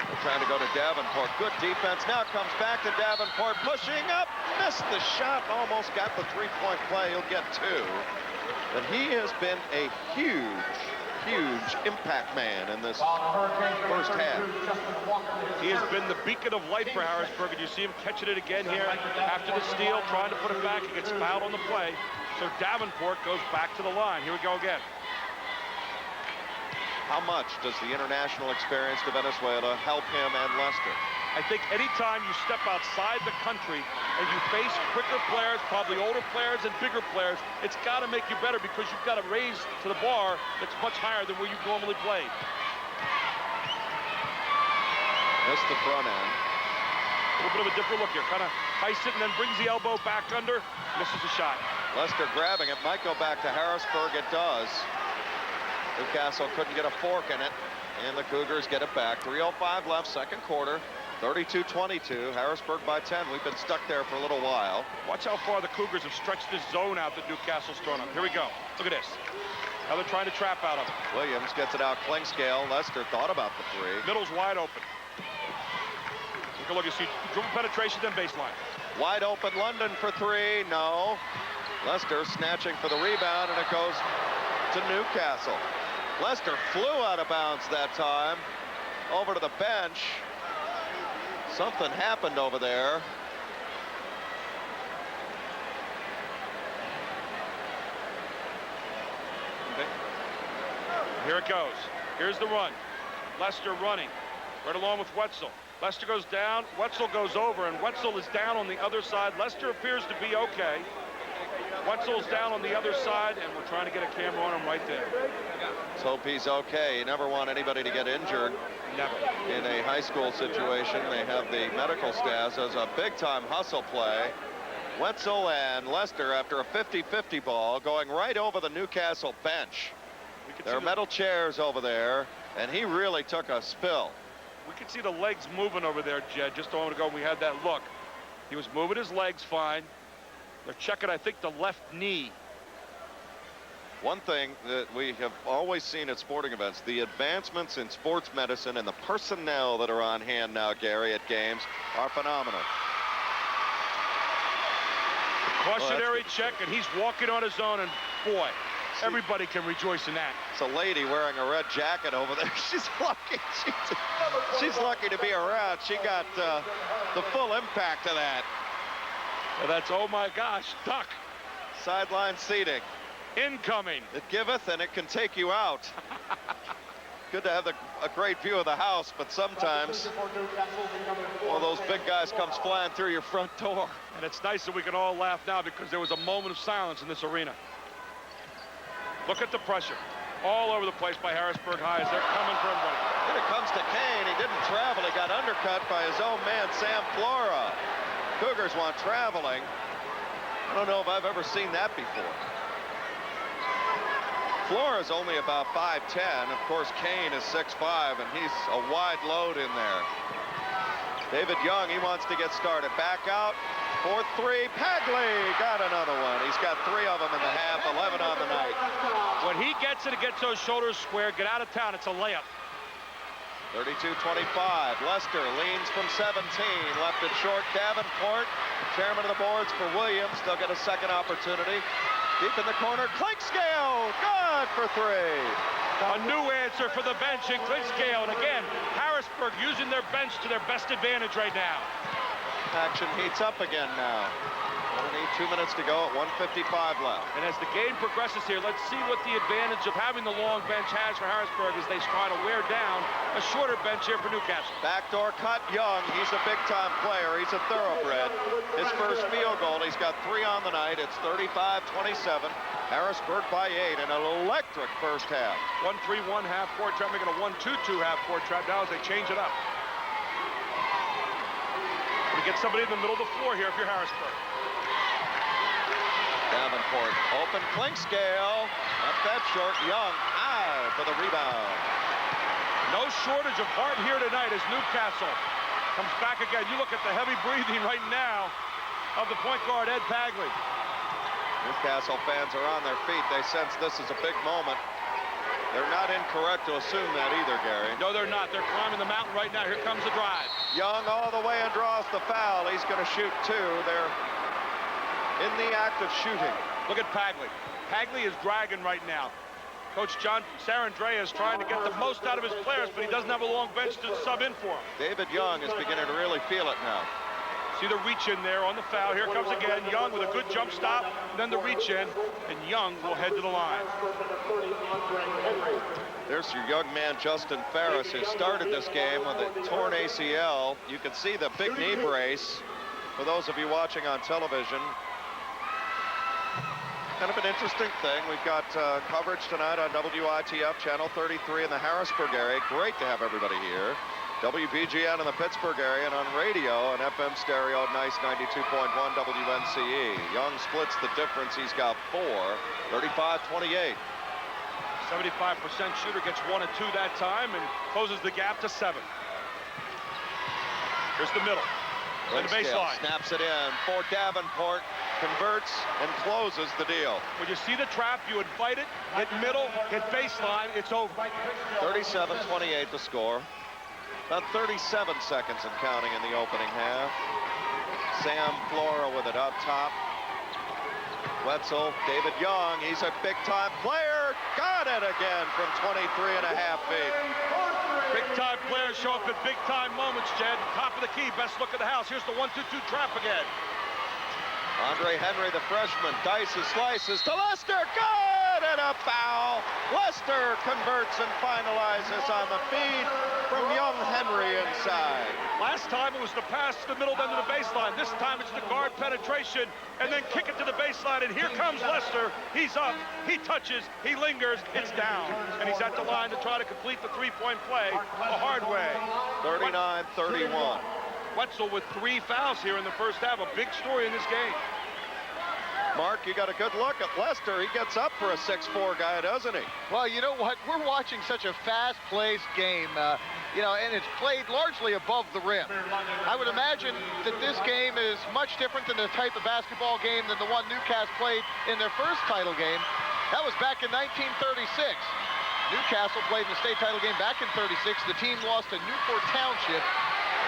They're trying to go to Davenport. Good defense. Now comes back to Davenport. Pushing up. Missed the shot. Almost got the 3-point play. He'll get 2. But he has been a huge huge impact man in this first half. He has been the beacon of light for Harrisburg, and you see him catching it again here after the steal, trying to put it back. He gets fouled on the play, so Davenport goes back to the line. Here we go again. How much does the international experience to Venezuela help him and Lester? I think anytime you step outside the country and you face quicker players, probably older players and bigger players, it's got to make you better because you've got to raise to the bar that's much higher than where you've normally played. Missed the front end. A little bit of a different look here. Kind of heists it and then brings the elbow back under. Misses the shot. Lester grabbing it. Might go back to Harrisburg. It does. Newcastle couldn't get a fork in it, and the Cougars get it back. 3:05 left, second quarter. 32-22. Harrisburg by 10. We've been stuck there for a little while. Watch how far the Cougars have stretched this zone out that Newcastle's thrown up. Here we go. Look at this. Now they're trying to trap out of it. Williams gets it out. Klingscale. Lester thought about the three. Middle's wide open. Take a look. You see dribble penetration, then baseline. Wide open. London for three. No. Lester snatching for the rebound, and it goes to Newcastle. Lester flew out of bounds that time. Over to the bench. Something happened over there. Okay. Here it goes. Here's the run. Lester running right along with Wetzel. Lester goes down. Wetzel goes over, and Wetzel is down on the other side. Lester appears to be okay. Wetzel's down on the other side, and we're trying to get a camera on him right there. Let's hope he's okay. You never want anybody to get injured. Never. In a high school situation, they have the medical staff as a big-time hustle play. Wetzel and Lester, after a 50-50 ball, going right over the Newcastle bench. There are metal chairs over there, and he really took a spill. We could see the legs moving over there, Jed. Just a moment ago, we had that look. He was moving his legs fine. They're checking, I think, the left knee. One thing that we have always seen at sporting events, the advancements in sports medicine and the personnel that are on hand now, Gary, at games are phenomenal. Cautionary check, and he's walking on his own, and boy, everybody can rejoice in that. It's a lady wearing a red jacket over there. She's lucky. She's lucky to be around. She got the full impact of that. Well, that's, oh my gosh, duck. Sideline seating. Incoming. It giveth and it can take you out. Good to have a great view of the house, but sometimes one of those big guys comes flying through your front door. And it's nice that we can all laugh now because there was a moment of silence in this arena. Look at the pressure all over the place by Harrisburg High as they're coming for everybody. Then it comes to Kane. He didn't travel. He got undercut by his own man, Sam Flora. Cougars want traveling. I don't know if I've ever seen that before. Flora's only about 5'10". Of course, Kane is 6'5", and he's a wide load in there. David Young, he wants to get started. Back out for three. Pagley got another one. He's got 3 of them in the half, 11 on the night. When he gets it, it gets those shoulders square. Get out of town. It's a layup. 32-25. Lester leans from 17. Left it short. Davenport, chairman of the boards for Williams. They'll get a second opportunity. Deep in the corner. Klingscale. Good for 3. A new answer for the bench in Klingscale. And again, Harrisburg using their bench to their best advantage right now. Action heats up again now. Only 2 minutes to go at 1:55 left. And as the game progresses here, let's see what the advantage of having the long bench has for Harrisburg as they try to wear down a shorter bench here for Newcastle. Backdoor cut. Young, he's a big-time player. He's a thoroughbred. His first field goal, he's got 3 on the night. It's 35-27. Harrisburg by 8 in an electric first half. 1-3-1 half-court trap, making a 1-2-2 half-court trap now as they change it up. You get somebody in the middle of the floor here if you're Harrisburg. Davenport, open Klingscale. Not that short. Young, high for the rebound. No shortage of heart here tonight as Newcastle comes back again. You look at the heavy breathing right now of the point guard, Ed Pagley. Newcastle fans are on their feet. They sense this is a big moment. They're not incorrect to assume that either, Gary. No, they're not. They're climbing the mountain right now. Here comes the drive. Young all the way and draws the foul. He's going to shoot 2. They're in the act of shooting. Look at Pagley. Pagley is dragging right now. Coach John Sarandrea is trying to get the most out of his players, but he doesn't have a long bench to sub in for him. David Young is beginning to really feel it now. See the reach in there on the foul. Here comes again Young with a good jump stop, and then the reach in, and Young will head to the line. There's your young man, Justin Farris, who started this game with a torn ACL. You can see the big knee brace for those of you watching on television. Kind of an interesting thing. We've got coverage tonight on WITF Channel 33 in the Harrisburg area. Great to have everybody here. WPGN in the Pittsburgh area, and on radio and FM stereo at nice 92.1 WNCE. Young splits the difference. He's got 4, 35-28. 75% shooter, gets 1 and 2 that time and closes the gap to 7. Here's the middle. And the baseline. Snaps it in for Davenport, converts and closes the deal. When you see the trap, you invite it, hit middle, hit baseline, it's over. 37-28 the score. About 37 seconds and counting in the opening half. Sam Flora with it up top. Wetzel, David Young, he's a big-time player. Got it again from 23.5 feet. Big-time players show up at big-time moments, Jed. Top of the key, best look of the house. Here's the 1-2-2 trap again. Andre Henry, the freshman, dices, slices to Lester. Good, and a foul. Lester converts and finalizes on the feed from young Henry inside. Last time it was the pass to the middle, then to the baseline. This time it's the guard penetration, and then kick it to the baseline, and here comes Lester. He's up, he touches, he lingers, it's down. And he's at the line to try to complete the three-point play the hard way. 39-31. Wetzel with 3 fouls here in the first half. A big story in this game. Mark, you got a good look at Lester. He gets up for a 6'4" guy, doesn't he? Well, you know what? We're watching such a fast-paced game, and it's played largely above the rim. I would imagine that this game is much different than the type of basketball game than the one Newcastle played in their first title game. That was back in 1936. Newcastle played in the state title game back in 36. The team lost to Newport Township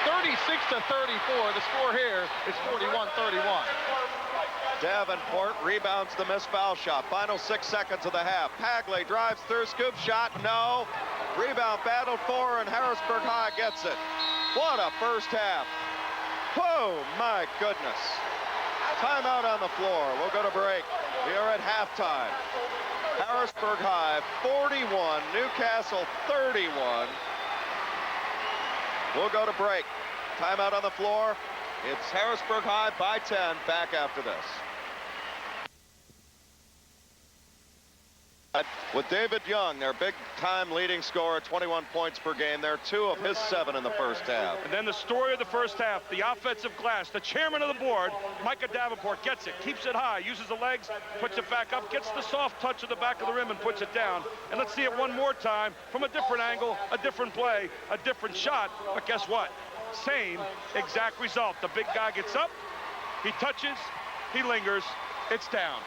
36-34. The score here is 41-31. Davenport rebounds the missed foul shot. Final 6 seconds of the half. Pagley drives through, scoop shot, no. Rebound battled for, and Harrisburg High gets it. What a first half. Whoa, my goodness. Timeout on the floor. We'll go to break. We are at halftime. Harrisburg High 41, Newcastle 31. We'll go to break. Timeout on the floor. It's Harrisburg High by 10. Back after this. With David Young, their big-time leading scorer, 21 points per game. They're 2 of his 7 in the first half. And then the story of the first half, the offensive glass. The chairman of the board, Micah Davenport, gets it, keeps it high, uses the legs, puts it back up, gets the soft touch of the back of the rim and puts it down. And let's see it one more time from a different angle, a different play, a different shot. But guess what? Same exact result. The big guy gets up, he touches, he lingers, it's down.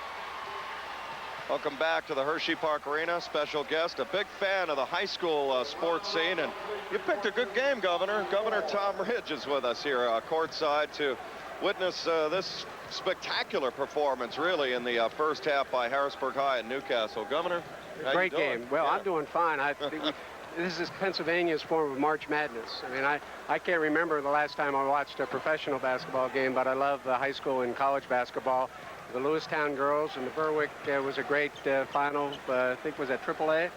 Welcome back to the Hersheypark Arena. Special guest, a big fan of the high school sports scene, and you picked a good game, Governor. Governor Tom Ridge is with us here courtside to witness this spectacular performance, really, in the first half by Harrisburg High and Newcastle. Governor, how great you doing? game. Well, yeah. I'm doing fine. I think this is Pennsylvania's form of March Madness. I mean, I can't remember the last time I watched a professional basketball game, but I love high school and college basketball. The Lewistown girls and the Berwick was a great final, I think was at AAA.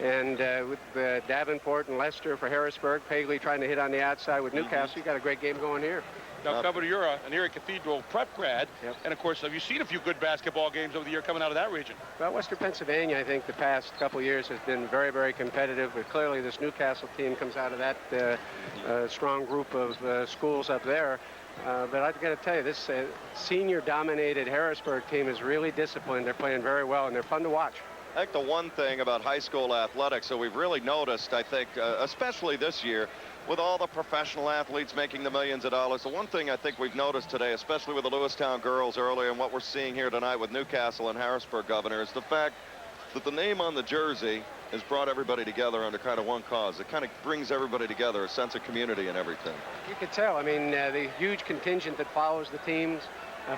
And with Davenport and Lester for Harrisburg, Pagley trying to hit on the outside with Newcastle, you got a great game going here. Now, Governor, you're an Erie Cathedral prep grad, yep. And of course, have you seen a few good basketball games over the year coming out of that region? Well, Western Pennsylvania, I think the past couple of years has been very, very competitive, but clearly this Newcastle team comes out of that strong group of schools up there. But I've got to tell you, this senior-dominated Harrisburg team is really disciplined. They're playing very well, and they're fun to watch. I think the one thing about high school athletics that we've really noticed, I think, especially this year, with all the professional athletes making the millions of dollars, the one thing I think we've noticed today, especially with the Lewistown girls earlier and what we're seeing here tonight with Newcastle and Harrisburg, Governor, is the fact that the name on the jersey has brought everybody together under kind of one cause. It kind of brings everybody together, a sense of community and everything. You could tell. I mean, the huge contingent that follows the teams.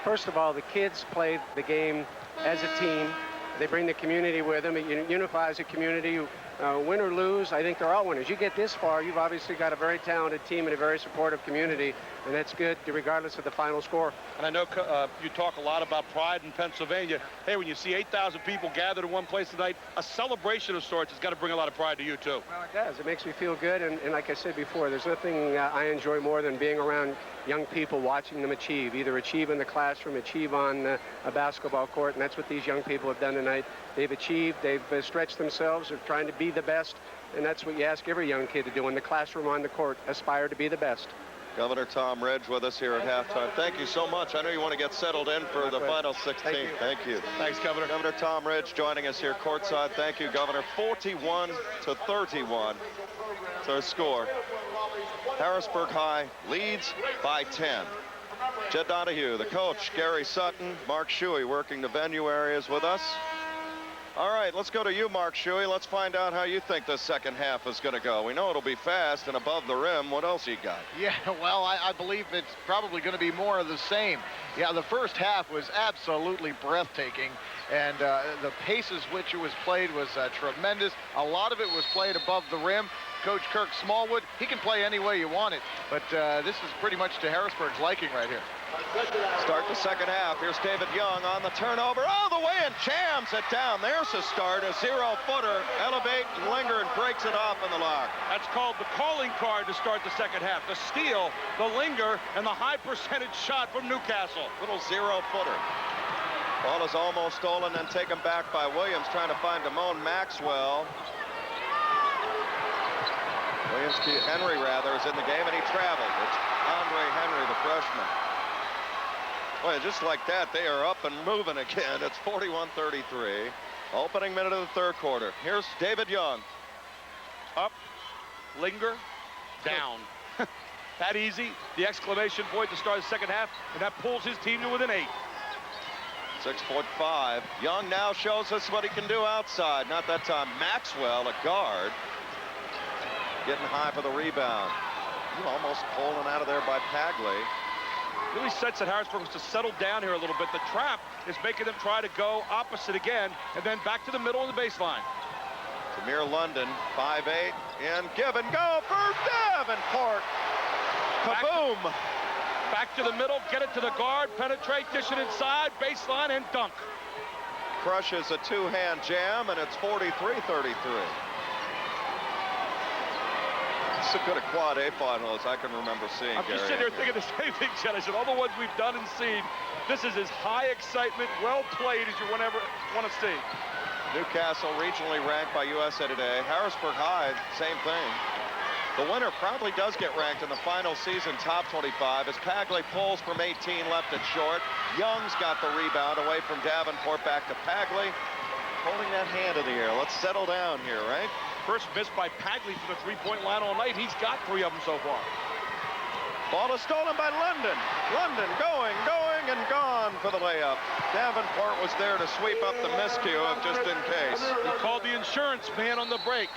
First of all, the kids play the game as a team. They bring the community with them. It unifies the community. Win or lose, I think they're all winners. You get this far, you've obviously got a very talented team and a very supportive community, and that's good regardless of the final score. And I know you talk a lot about pride in Pennsylvania. Hey, when you see 8,000 people gathered in one place tonight, a celebration of sorts has got to bring a lot of pride to you, too. Well, it does. It makes me feel good, and like I said before, there's nothing I enjoy more than being around young people, watching them achieve, either achieve in the classroom, achieve on a basketball court, and that's what these young people have done tonight. They've achieved, they've stretched themselves, they're trying to be the best, and that's what you ask every young kid to do in the classroom, on the court, aspire to be the best. Governor Tom Ridge with us here at halftime. Thank you so much. I know you want to get settled in for the final 16. Thank you. Thanks, Governor. Governor Tom Ridge joining us here courtside. Thank you, Governor. 41-31. It's our score. Harrisburg High leads by 10. Jed Donahue, the coach, Gary Sutton, Mark Shuey working the venue areas with us. All right, let's go to you, Mark Shuey. Let's find out how you think the second half is going to go. We know it'll be fast and above the rim. What else you got? Yeah, well, I believe it's probably going to be more of the same. Yeah, the first half was absolutely breathtaking, and the paces which it was played was tremendous. A lot of it was played above the rim. Coach Kirk Smallwood, he can play any way you want it, but this is pretty much to Harrisburg's liking right here. Start the second half. Here's David Young on the turnover all the way and jams it down. There's a start, a 0-footer. Elevate and linger and breaks it off in the lock. That's called the calling card to start the second half. The steal, the linger, and the high percentage shot from Newcastle. Little 0-footer. Ball is almost stolen and taken back by Williams, trying to find Damone Maxwell. Henry rather is in the game, and he traveled. It's Andre Henry, the freshman. Boy, just like that, they are up and moving again. It's 41-33. Opening minute of the third quarter. Here's David Young. Up, linger, down. That easy. The exclamation point to start the second half, and that pulls his team to within 8. 6'5". Young now shows us what he can do outside. Not that time. Maxwell, a guard, getting high for the rebound. Almost pulling out of there by Pagley. Really sets that Harrisburg was to settle down here a little bit. The trap is making them try to go opposite again, and then back to the middle of the baseline. Tamir London, 5'8", and give and go for Davenport. Kaboom! Back to the middle, get it to the guard, penetrate, dish it inside, baseline, and dunk. Crushes a two-hand jam, and it's 43-33. It's as good a quad A final as I can remember seeing. I'm just sitting here thinking the same thing, Chad. I said, all the ones we've done and seen, this is as high excitement, well played as you ever want to see. Newcastle regionally ranked by USA Today. Harrisburg High, same thing. The winner probably does get ranked in the final season top 25 as Pagley pulls from 18, left it short. Young's got the rebound away from Davenport, back to Pagley. Holding that hand in the air. Let's settle down here, right? First miss by Pagley from the three-point line all night. He's got 3 of them so far. Ball is stolen by London. London going, and gone for the layup. Davenport was there to sweep up the miscue just in case. He called the insurance man on the break.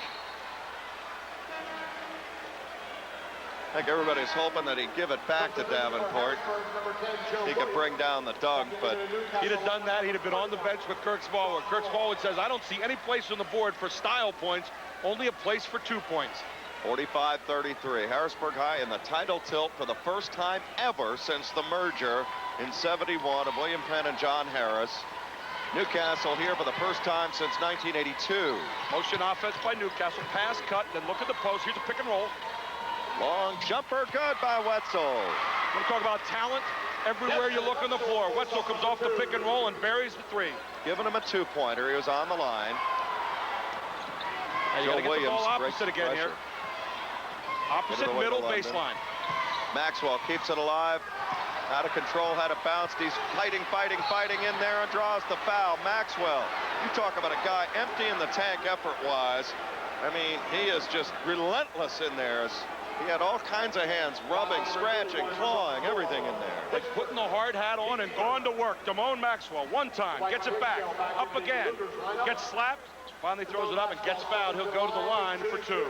I think everybody's hoping that he'd give it back to Davenport. He could bring down the dunk, but he'd have done that. He'd have been on the bench with Kirk Smallwood. Kirk Smallwood says, I don't see any place on the board for style points, only a place for 2 points. 45-33. Harrisburg High in the title tilt for the first time ever since the merger in '71 of William Penn and John Harris. Newcastle here for the first time since 1982. Motion offense by Newcastle. Pass, cut, then look at the post. Here's a pick and roll. Long jumper, good by Wetzel. Want to talk about talent? Everywhere you look on the floor, Wetzel comes off the pick and roll and buries the 3. Giving him a 2-pointer. He was on the line. Joe Williams, the ball opposite again here. Opposite middle baseline. Maxwell keeps it alive. Out of control, had it bounced. He's fighting in there and draws the foul. Maxwell, you talk about a guy empty in the tank effort-wise. I mean, he is just relentless in there. He had all kinds of hands, rubbing, scratching, clawing, everything in there. Like putting the hard hat on and gone to work. Damone Maxwell, one time, gets it back, up again, gets slapped, finally throws it up and gets fouled. He'll go to the line for 2.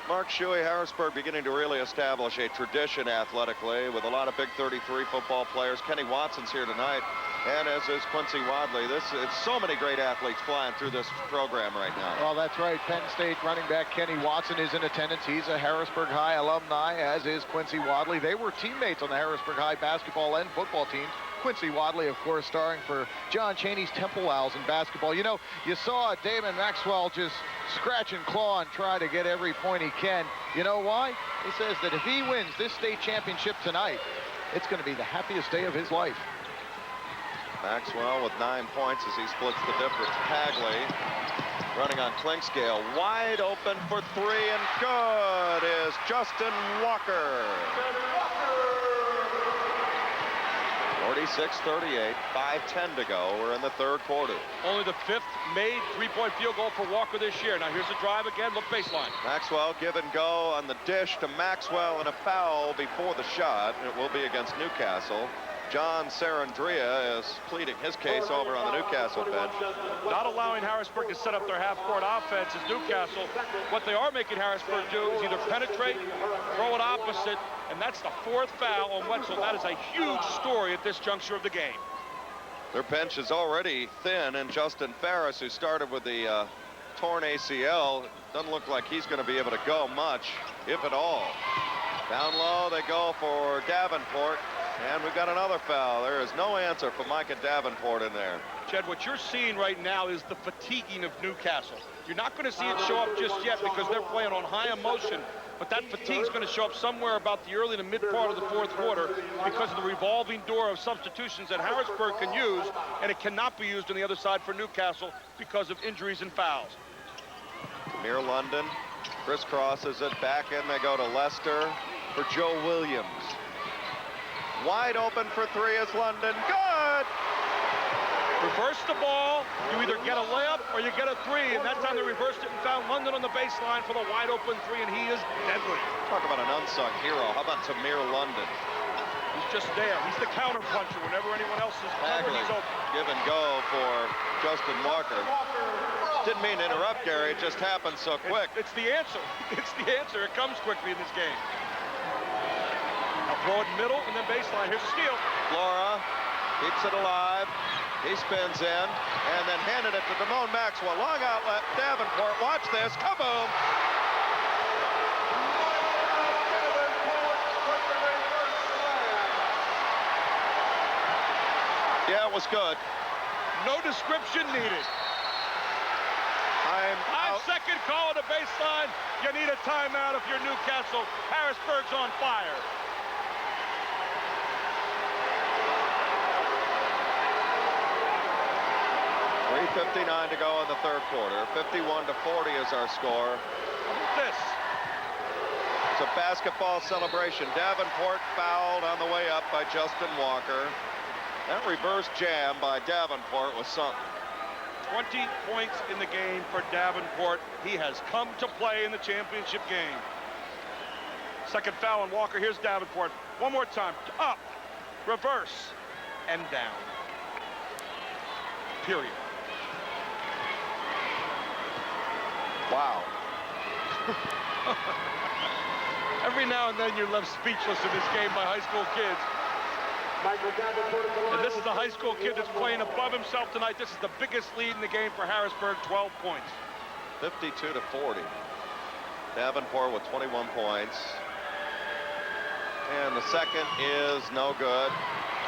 Mark Shuey, Harrisburg beginning to really establish a tradition athletically with a lot of big 33 football players. Kenny Watson's here tonight. And as is Quincy Wadley. It's so many great athletes flying through this program right now. Well, that's right. Penn State running back Kenny Watson is in attendance. He's a Harrisburg High alumni, as is Quincy Wadley. They were teammates on the Harrisburg High basketball and football teams. Quincy Wadley, of course, starring for John Chaney's Temple Owls in basketball. You know, you saw Damon Maxwell just scratch and claw and try to get every point he can. You know why? He says that if he wins this state championship tonight, it's going to be the happiest day of his life. Maxwell with 9 points as he splits the difference. Hagley running on Clinkscale. Wide open for 3 and good is Justin Walker. 46-38, 5:10 to go. We're in the third quarter. Only the 5th made three-point field goal for Walker this year. Now here's the drive again. Look baseline. Maxwell give and go on the dish to Maxwell, and a foul before the shot. It will be against Newcastle. John Sarandria is pleading his case over on the Newcastle bench. Not allowing Harrisburg to set up their half-court offense is Newcastle. What they are making Harrisburg do is either penetrate, throw it opposite, and that's the 4th foul on Wetzel. That is a huge story at this juncture of the game. Their bench is already thin, and Justin Farris, who started with the torn ACL, doesn't look like he's going to be able to go much, if at all. Down low, they go for Davenport. And we've got another foul. There is no answer for Micah Davenport in there. Chad, what you're seeing right now is the fatiguing of Newcastle. You're not going to see it show up just yet because they're playing on high emotion, but that fatigue's going to show up somewhere about the early to mid part of the 4th quarter because of the revolving door of substitutions that Harrisburg can use, and it cannot be used on the other side for Newcastle because of injuries and fouls. Amir London crisscrosses it back in. They go to Lester for Joe Williams. Wide open for 3 is London. Good! Reverse the ball. You either get a layup or you get a 3, and that time they reversed it and found London on the baseline for the wide open 3, and he is deadly. Talk about an unsung hero. How about Tamir London? He's just there. He's the counter puncher. Whenever anyone else is covered, he's open. Give and go for Justin Walker. Didn't mean to interrupt, Gary. It just happened so quick. It's the answer. It's the answer. It comes quickly in this game. Now throw it middle and then baseline. Here's a steal. Flora keeps it alive. He spins in and then handed it to Damone Maxwell. Long outlet. Davenport. Watch this. Kaboom! Yeah, it was good. No description needed. Second call at the baseline. You need a timeout if you're Newcastle. Harrisburg's on fire. .3:59 to go in the third quarter. 51-40 is our score. How about this? It's a basketball celebration. Davenport fouled on the way up by Justin Walker. That reverse jam by Davenport was something. 20 points in the game for Davenport. He has come to play in the championship game. Second foul on Walker. Here's Davenport. One more time. Up, reverse, and down. Period. Wow. Every now and then you're left speechless in this game by high school kids. And this is a high school kid that's playing above himself tonight. This is the biggest lead in the game for Harrisburg, 12 points. 52-40. Davenport with 21 points. And the second is no good.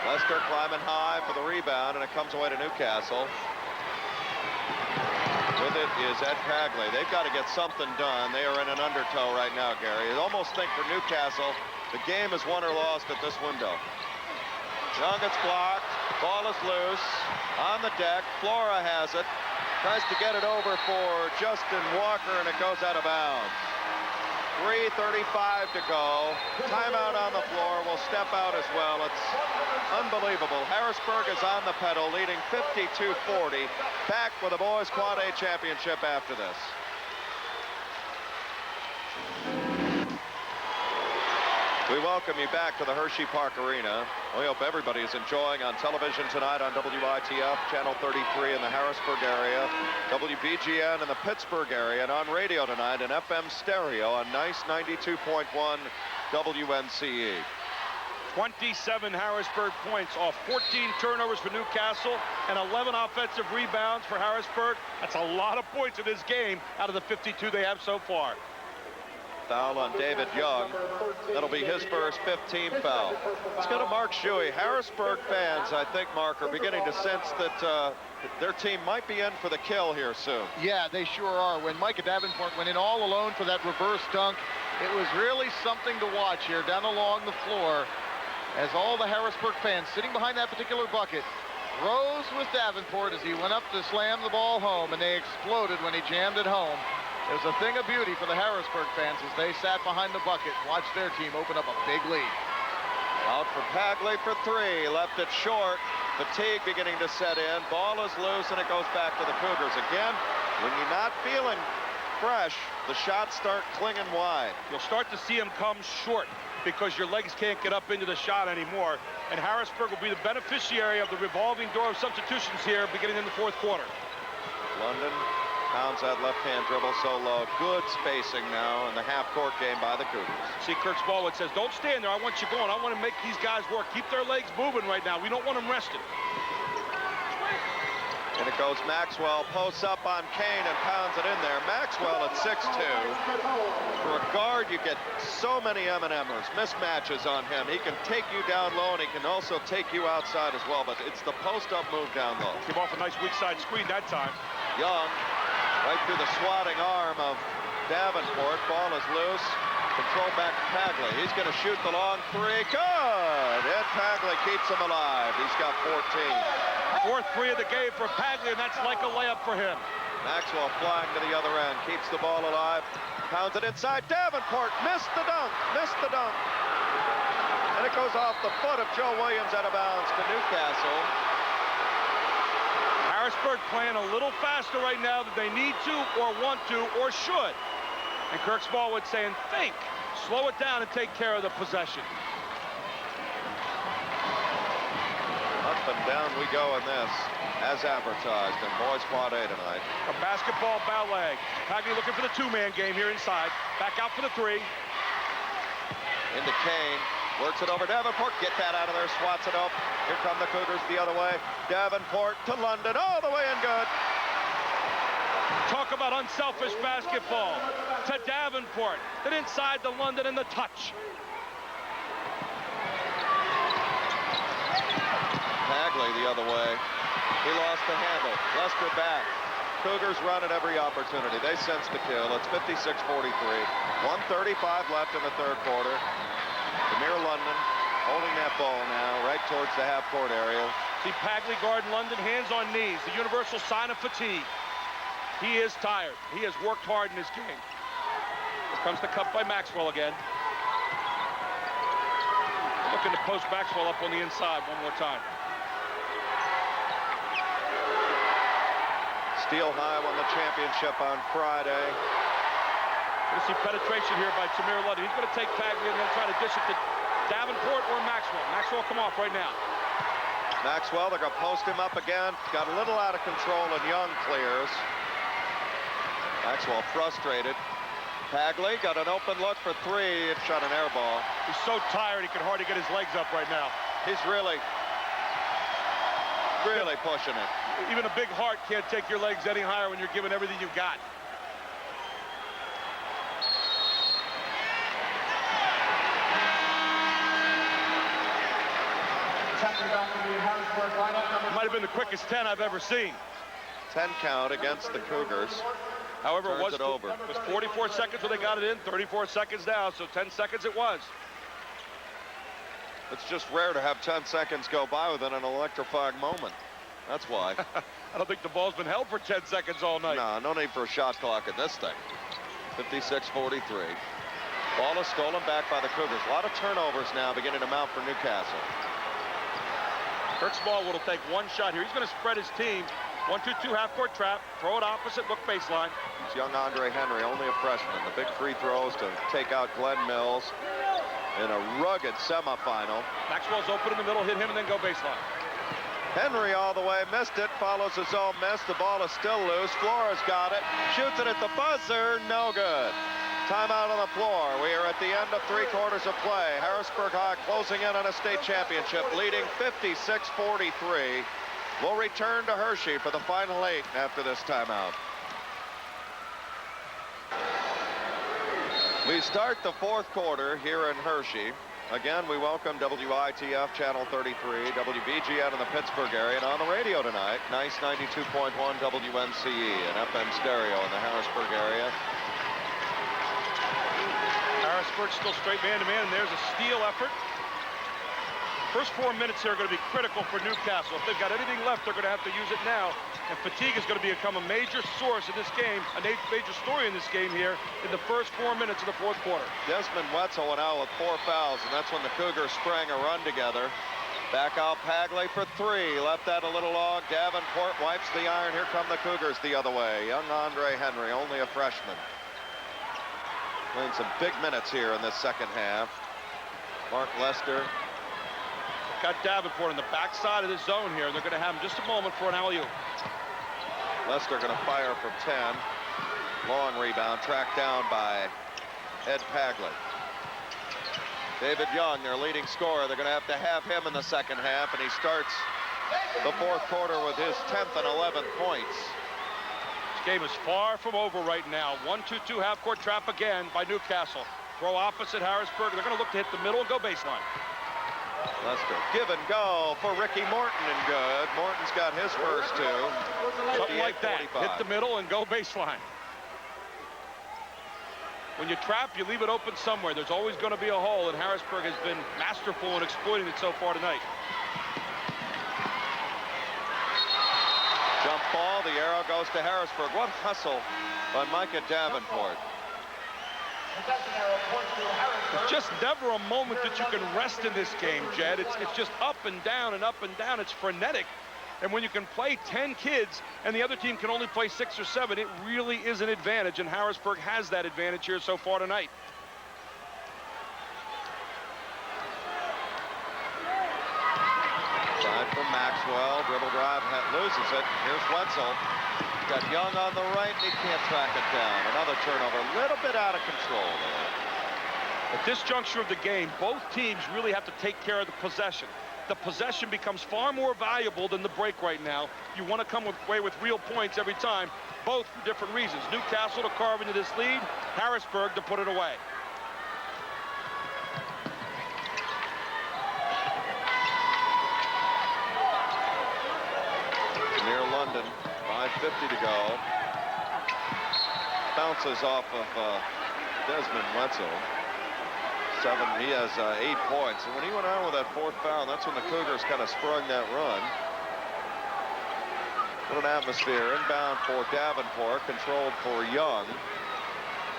Lester climbing high for the rebound, and it comes away to Newcastle. With it is Ed Pagley. They've got to get something done. They are in an undertow right now, Gary. I almost think for Newcastle, the game is won or lost at this window. Young gets blocked. Ball is loose. On the deck. Flora has it. Tries to get it over for Justin Walker, and it goes out of bounds. 3:35 to go. Timeout on the floor. Will step out as well. It's unbelievable. Harrisburg is on the pedal, leading 52-40. Back with the boys Quad A championship after this. We welcome you back to the Hersheypark Arena. We hope everybody is enjoying on television tonight on WITF, Channel 33 in the Harrisburg area, WBGN in the Pittsburgh area, and on radio tonight in FM stereo on Nice 92.1 WNCE. 27 Harrisburg points off 14 turnovers for Newcastle and 11 offensive rebounds for Harrisburg. That's a lot of points in this game out of the 52 they have so far. Foul on David Young. That'll be his first 15 foul. Let's go to Mark Shuey. Harrisburg fans, I think, Mark, are beginning to sense that their team might be in for the kill here soon. Yeah, they sure are. When Micah Davenport went in all alone for that reverse dunk, it was really something to watch here down along the floor as all the Harrisburg fans sitting behind that particular bucket rose with Davenport as he went up to slam the ball home, and they exploded when he jammed it home. It was a thing of beauty for the Harrisburg fans as they sat behind the bucket and watched their team open up a big lead. Out for Pagley for three. Left it short. Fatigue beginning to set in. Ball is loose, and it goes back to the Cougars. Again, when you're not feeling fresh, the shots start clinging wide. You'll start to see them come short because your legs can't get up into the shot anymore. And Harrisburg will be the beneficiary of the revolving door of substitutions here beginning in the fourth quarter. London pounds that left-hand dribble so low. Good spacing now in the half-court game by the Cougars. See, Kirk Smallwood says, don't stand there. I want you going. I want to make these guys work. Keep their legs moving right now. We don't want them rested. And it goes Maxwell, posts up on Kane and pounds it in there. Maxwell at 6'2". For a guard, you get so many M&Mers, mismatches on him. He can take you down low, and he can also take you outside as well, but it's the post-up move down low. Give off a nice weak side screen that time. Young, right through the swatting arm of Davenport. Ball is loose. Control back to Pagley. He's going to shoot the long three. Good! Ed Pagley keeps him alive. He's got 14. Fourth three of the game for Pagley, and that's like a layup for him. Maxwell flying to the other end. Keeps the ball alive. Pounds it inside. Davenport missed the dunk. Missed the dunk. And it goes off the foot of Joe Williams out of bounds to Newcastle. Harrisburg playing a little faster right now than they need to or want to or should. And Kirk Smallwood saying, think, slow it down and take care of the possession. Up and down we go in this, as advertised in Boys Quad A tonight. A basketball ballet. Pagley looking for the two-man game here inside. Back out for the three. Into Kane. Works it over Davenport. Get that out of there. Swats it up. Here come the Cougars the other way. Davenport to London. All the way in good. Talk about unselfish basketball. To Davenport. Then inside to London and the touch. Pagley the other way. He lost the handle. Lester back. Cougars run at every opportunity. They sense the kill. It's 56-43. 1:35 left in the third quarter. Demir London holding that ball now right towards the half-court area. See Pagley guarding London, hands on knees, the universal sign of fatigue. He is tired. He has worked hard in this game. Here comes the cut by Maxwell again. Looking to post Maxwell up on the inside one more time. Steel High won the championship on Friday. We'll see penetration here by Tamir London. He's going to take Pagley and then try to dish it to Davenport or Maxwell. Maxwell come off right now. Maxwell, they're going to post him up again. Got a little out of control and Young clears. Maxwell frustrated. Pagley got an open look for three. It shot an air ball. He's so tired he can hardly get his legs up right now. He's really pushing it. Even a big heart can't take your legs any higher when you're giving everything you've got. Might have been the quickest 10 I've ever seen. 10 count against the Cougars. However, it was 44 seconds when they got it in, 34 seconds now, so 10 seconds it was. It's just rare to have 10 seconds go by within an electrifying moment. That's why. I don't think the ball's been held for 10 seconds all night. No need for a shot clock in this thing. 56-43. Ball is stolen back by the Cougars. A lot of turnovers now beginning to mount for Newcastle. Kirk Smallwood will take one shot here. He's going to spread his team. 1-2-2 half-court trap. Throw it opposite. Look baseline. It's young Andre Henry, only a freshman. The big free throws to take out Glenn Mills in a rugged semifinal. Maxwell's open in the middle. Hit him and then go baseline. Henry all the way, missed it, follows his own miss. The ball is still loose. Flores got it, shoots it at the buzzer, no good. Timeout on the floor. We are at the end of 3 quarters of play. Harrisburg High closing in on a state championship, leading 56-43. We'll return to Hershey for the final 8 after this timeout. We start the 4th quarter here in Hershey. Again, we welcome WITF Channel 33, WBGN in the Pittsburgh area, and on the radio tonight, nice 92.1 WNCE and FM stereo in the Harrisburg area. Harrisburg still straight man-to-man, and there's a steal effort. First 4 minutes here are going to be critical for Newcastle. If they've got anything left, they're going to have to use it now. And fatigue is going to become a major source in this game, a major story in this game here in the first 4 minutes of the 4th quarter. Desmond Wetzel went out with 4 fouls, and that's when the Cougars sprang a run together. Back out Pagley for 3. Left that a little long. Davenport wipes the iron. Here come the Cougars the other way. Young Andre Henry, only a freshman. Playing some big minutes here in this second half. Mark Lester. Got Davenport on the backside of the zone here, and they're going to have him just a moment for an alley-oop. Lester going to fire from 10. Long rebound, tracked down by Ed Pagley. David Young, their leading scorer. They're going to have him in the second half, and he starts the 4th quarter with his 10th and 11th points. This game is far from over right now. 1-2-2 half-court trap again by Newcastle. Throw opposite Harrisburg. They're going to look to hit the middle and go baseline. Lester, give and go for Ricky Morton, and good. Morton's got his first 2. Something like that. Hit the middle and go baseline. When you trap, you leave it open somewhere. There's always going to be a hole, and Harrisburg has been masterful in exploiting it so far tonight. Jump ball, the arrow goes to Harrisburg. What hustle by Micah Davenport. It's just never a moment that you can rest in this game, Jed. It's just up and down and up and down. It's frenetic. And when you can play 10 kids and the other team can only play 6 or 7, it really is an advantage, and Harrisburg has that advantage here so far tonight. Side from Maxwell, dribble drive, loses it. Here's Wetzel. Got Young on the right, and he can't track it down. Another turnover, a little bit out of control there. At this juncture of the game, both teams really have to take care of the possession. The possession becomes far more valuable than the break right now. You want to come away with real points every time, both for different reasons. Newcastle to carve into this lead, Harrisburg to put it away. Near London, 5:50 to go. Bounces off of Desmond Wetzel. He has 8 points. And when he went out with that 4th foul, that's when the Cougars kind of sprung that run. What an atmosphere. Inbound for Davenport, controlled for Young.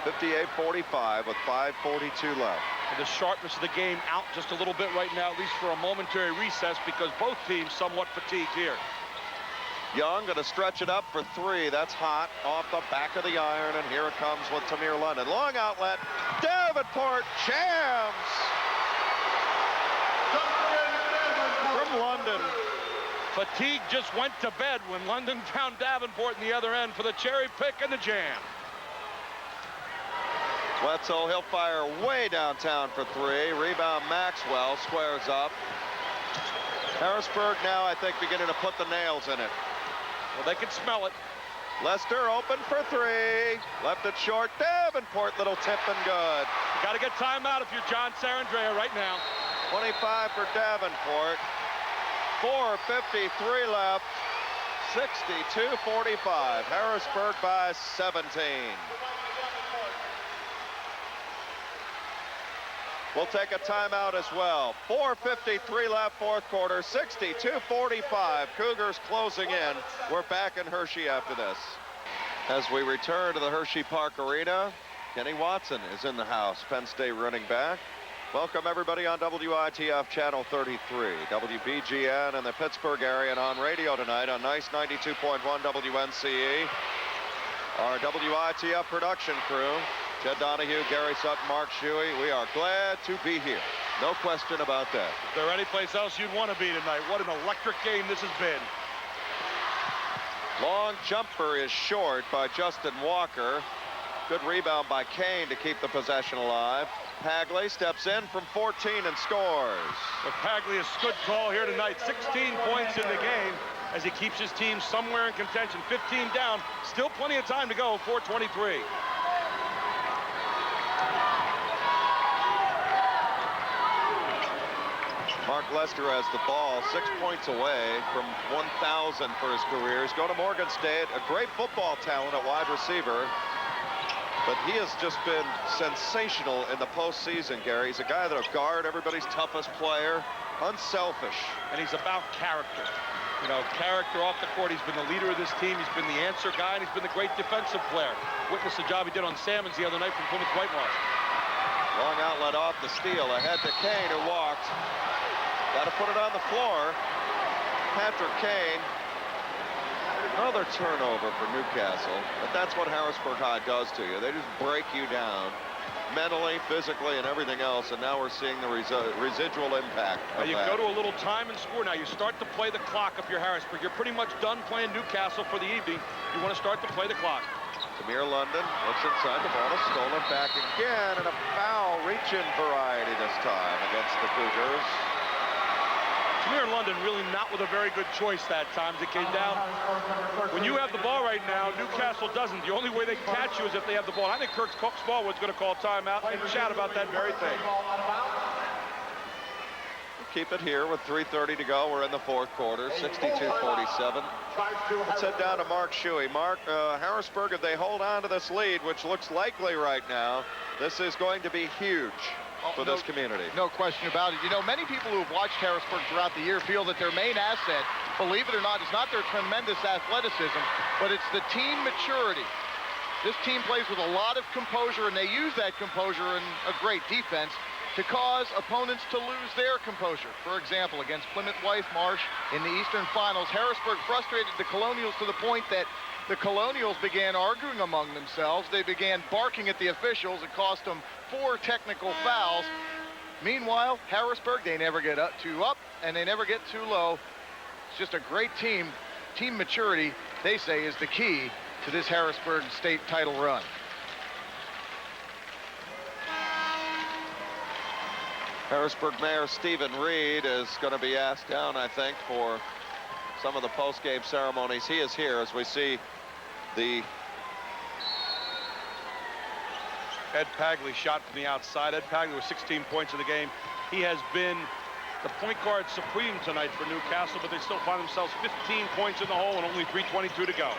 58-45 with 5:42 left. And the sharpness of the game out just a little bit right now, at least for a momentary recess, because both teams somewhat fatigued here. Young going to stretch it up for 3. That's hot off the back of the iron, and here it comes with Tamir London. Long outlet. Davenport jams from London. Fatigue just went to bed when London found Davenport in the other end for the cherry pick and the jam. Wetzel, he'll fire way downtown for 3. Rebound Maxwell, squares up. Harrisburg now, I think, beginning to put the nails in it. Well, they can smell it. Lester open for 3. Left it short. Davenport, little tip and good. You got to get timeout if you're John Sarandrea right now. 25 for Davenport. 4:53 left. 62-45. Harrisburg by 17. We'll take a timeout as well. 4:53 left, 4th quarter. 62-45. Cougars closing in. We're back in Hershey after this. As we return to the Hersheypark Arena, Kenny Watson is in the house, Penn State running back. Welcome everybody on WITF Channel 33, WBGN in the Pittsburgh area, and on radio tonight on nice 92.1 WNCE. Our WITF production crew, Jed Donahue, Gary Sutton, Mark Shuey. We are glad to be here. No question about that. Is there any place else you'd want to be tonight? What an electric game this has been. Long jumper is short by Justin Walker. Good rebound by Kane to keep the possession alive. Pagley steps in from 14 and scores. But Pagley, a good call here tonight. 16 points in the game as he keeps his team somewhere in contention. 15 down, still plenty of time to go, 4:23. Mark Lester has the ball, 6 points away from 1,000 for his career. He's going to Morgan State, a great football talent at wide receiver. But he has just been sensational in the postseason, Gary. He's a guy that'll guard everybody's toughest player, unselfish. And he's about character. You know, character off the court. He's been the leader of this team. He's been the answer guy, and he's been the great defensive player. Witness the job he did on Salmons the other night from Plymouth Whitewash. Long outlet off the steal, ahead to Kane, who walked. Got to put it on the floor. Patrick Kane. Another turnover for Newcastle, but that's what Harrisburg High does to you. They just break you down mentally, physically, and everything else, and now we're seeing the residual impact of you that. go to a little time and score now. You start to play the clock if you're Harrisburg. You're pretty much done playing Newcastle for the evening. You want to start to play the clock. Tamir London looks inside, the ball is stolen back again, and a foul reach-in variety this time against the Cougars. Tamir London really not with a very good choice that time as it came down. When you have the ball right now, Newcastle doesn't. The only way they can catch you is if they have the ball. I think Kirk Smallwood's going to call timeout and chat about that very thing. Keep it here with 3:30 to go. We're in the fourth quarter, 62-47. Let's head down to Mark Shuey. Mark, Harrisburg, if they hold on to this lead, which looks likely right now, this is going to be huge for this community. No question about it. You know, many people who have watched Harrisburg throughout the year feel that their main asset, believe it or not, is not their tremendous athleticism, but it's the team maturity. This team plays with a lot of composure, and they use that composure in a great defense to cause opponents to lose their composure. For example, against Plymouth Whitewash in the Eastern Finals, Harrisburg frustrated the Colonials to the point that the Colonials began arguing among themselves. They began barking at the officials. It cost them 4 technical fouls. Meanwhile, Harrisburg, they never get too up, and they never get too low. It's just a great team. Team maturity, they say, is the key to this Harrisburg State title run. Harrisburg Mayor Stephen Reed is going to be asked down, I think, for some of the post-game ceremonies. He is here as we see the Ed Pagley shot from the outside. Ed Pagley with 16 points in the game. He has been the point guard supreme tonight for Newcastle, but they still find themselves 15 points in the hole and only 3:22 to go.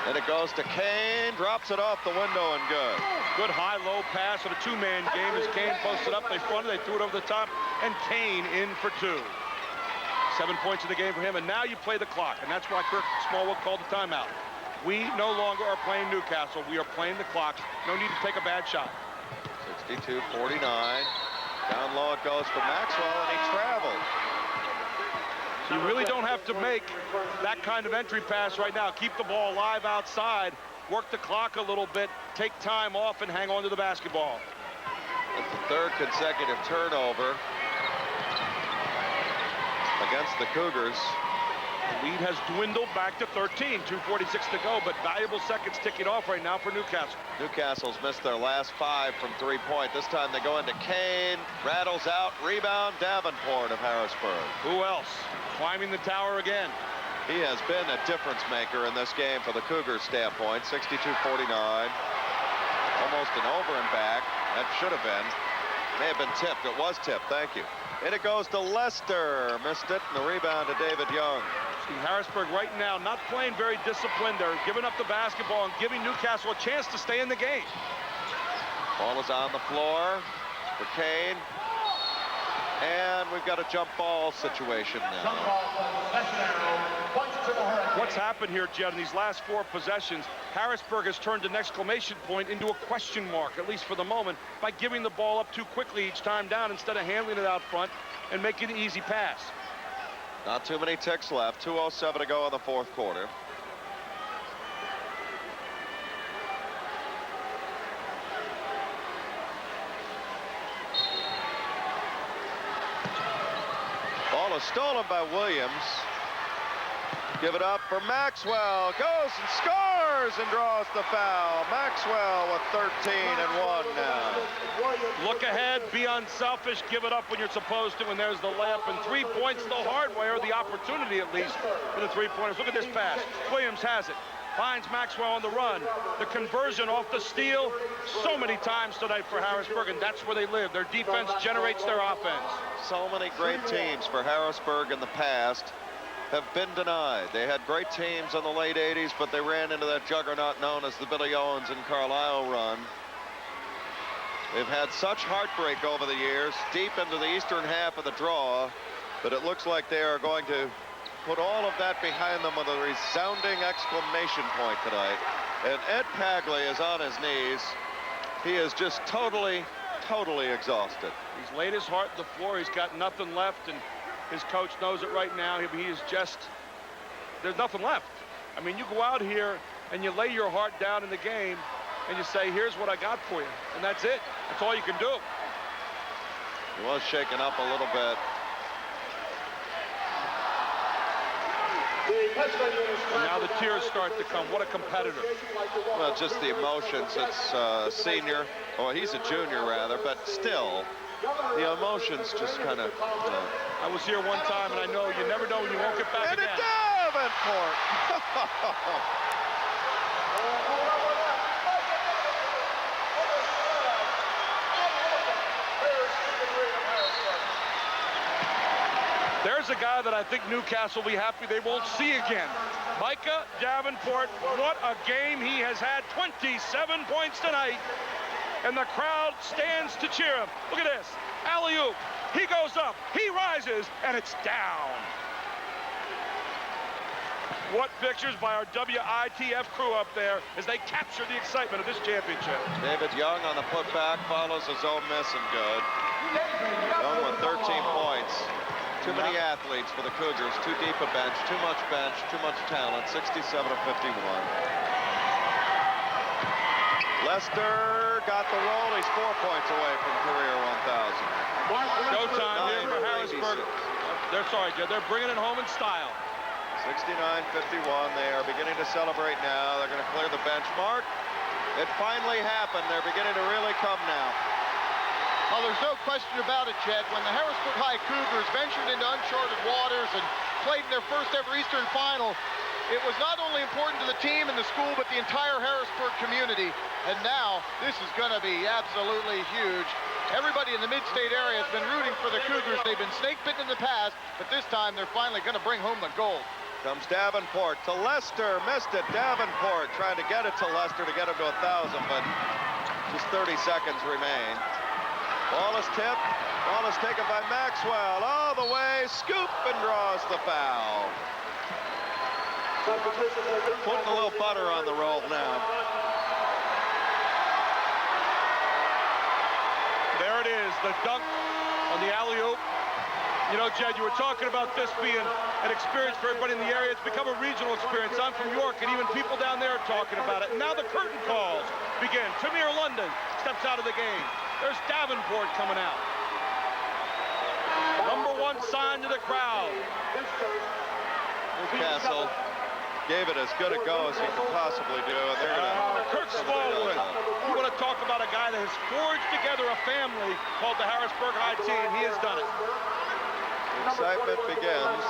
And it goes to Kane, drops it off the window and good. Good high-low pass on a two-man game as Kane posted up. They fronted, they threw it over the top, and Kane in for 2. 7 points in the game for him, and now you play the clock, and that's why Kirk Smallwood called the timeout. We no longer are playing Newcastle. We are playing the clock. No need to take a bad shot. 62-49. Down low it goes for Maxwell, and he traveled. You really don't have to make that kind of entry pass right now. Keep the ball alive outside, work the clock a little bit, take time off, and hang on to the basketball. It's the 3rd consecutive turnover against the Cougars. The lead has dwindled back to 13, 2:46 to go, but valuable seconds ticking off right now for Newcastle. Newcastle's missed their last 5 from 3-point. This time they go into Kane, rattles out, rebound, Davenport of Harrisburg. Who else? Climbing the tower again. He has been a difference maker in this game for the Cougars' standpoint. 62-49. Almost an over and back. That should have been. May have been tipped. It was tipped. Thank you. And it goes to Lester. Missed it. And the rebound to David Young. See, Harrisburg right now not playing very disciplined. They're giving up the basketball and giving Newcastle a chance to stay in the game. Ball is on the floor for Kane. And we've got a jump ball situation now. What's happened here, Jed, in these last 4 possessions, Harrisburg has turned an exclamation point into a question mark, at least for the moment, by giving the ball up too quickly each time down instead of handling it out front and making an easy pass. Not too many ticks left. 2:07 to go in the 4th quarter. Ball is stolen by Williams. Give it up for Maxwell. Goes and scores and draws the foul. Maxwell with 13 and 1 now. Look ahead, be unselfish, give it up when you're supposed to, and there's the layup. And 3 points the hard way, or the opportunity at least for the three-pointers. Look at this pass. Williams has it. Finds Maxwell on the run. The conversion off the steal so many times tonight for Harrisburg, and that's where they live. Their defense generates their offense. So many great teams for Harrisburg in the past have been denied. They had great teams in the late 80s, but they ran into that juggernaut known as the Billy Owens and Carlisle run. They've had such heartbreak over the years, deep into the eastern half of the draw, but it looks like they are going to put all of that behind them with a resounding exclamation point tonight. And Ed Pagley is on his knees. He is just totally exhausted. He's laid his heart on the floor. He's got nothing left, and his coach knows it right now. He is just, there's nothing left. I mean, you go out here and you lay your heart down in the game and you say, here's what I got for you. And that's it. That's all you can do. He was shaken up a little bit. And now the tears start to come. What a competitor. Well, just the emotions. It's senior. Well, he's a junior, rather, but still, the emotions just kind of... I was here one time, and I know you never know when you won't get back and again. And a Davenport! There's a guy that I think Newcastle will be happy they won't see again. Micah Davenport, what a game he has had. 27 points tonight. And the crowd stands to cheer him. Look at this. Alley-oop. He goes up. He rises. And it's down. What pictures by our WITF crew up there as they capture the excitement of this championship. David Young on the putback follows his own miss and good. Young with 13 points. Too many athletes for the Cougars. Too deep a bench, too much talent. 67 of 51. Lester got the roll. He's 4 points away from career 1,000. Showtime here for Harrisburg. They're sorry, Jed. They're bringing it home in style. 69-51. They are beginning to celebrate now. They're going to clear the benchmark. It finally happened. They're beginning to really come now. Well, there's no question about it, Chet. When the Harrisburg High Cougars ventured into uncharted waters and played in their first ever Eastern Final, it was not only important to the team and the school, but the entire Harrisburg community. And now, this is going to be absolutely huge. Everybody in the mid-state area has been rooting for the Cougars. They've been snake-bitten in the past, but this time they're finally going to bring home the gold. Comes Davenport to Lester. Missed it. Davenport trying to get it to Lester to get him to 1,000, but just 30 seconds remain. Ball is tipped. Ball is taken by Maxwell. All the way. Scoop and draws the foul. Putting a little butter on the roll now. There it is. The dunk on the alley-oop. You know, Jed, you were talking about this being an experience for everybody in the area. It's become a regional experience. I'm from York, and even people down there are talking about it. And now the curtain calls begin. Tamir London steps out of the game. There's Davenport coming out. Number one sign to the crowd. Newcastle gave it as good a go as you could possibly do. And they're gonna Kirk Smallwood. You want to talk about a guy that has forged together a family called the Harrisburg High team. He has done it. Excitement begins.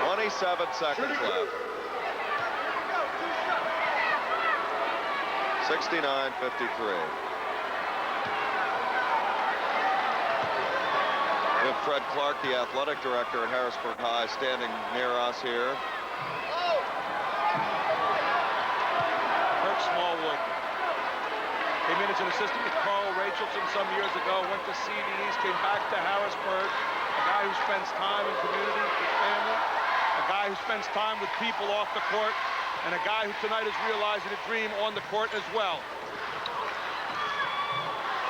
27 seconds left. 69-53. We have Fred Clark, the athletic director at Harrisburg High, standing near us here. Kirk Smallwood came in as an assistant with Carl Rachelson some years ago, went to CDs, came back to Harrisburg, a guy who spends time in community with family, a guy who spends time with people off the court, and a guy who tonight is realizing a dream on the court as well.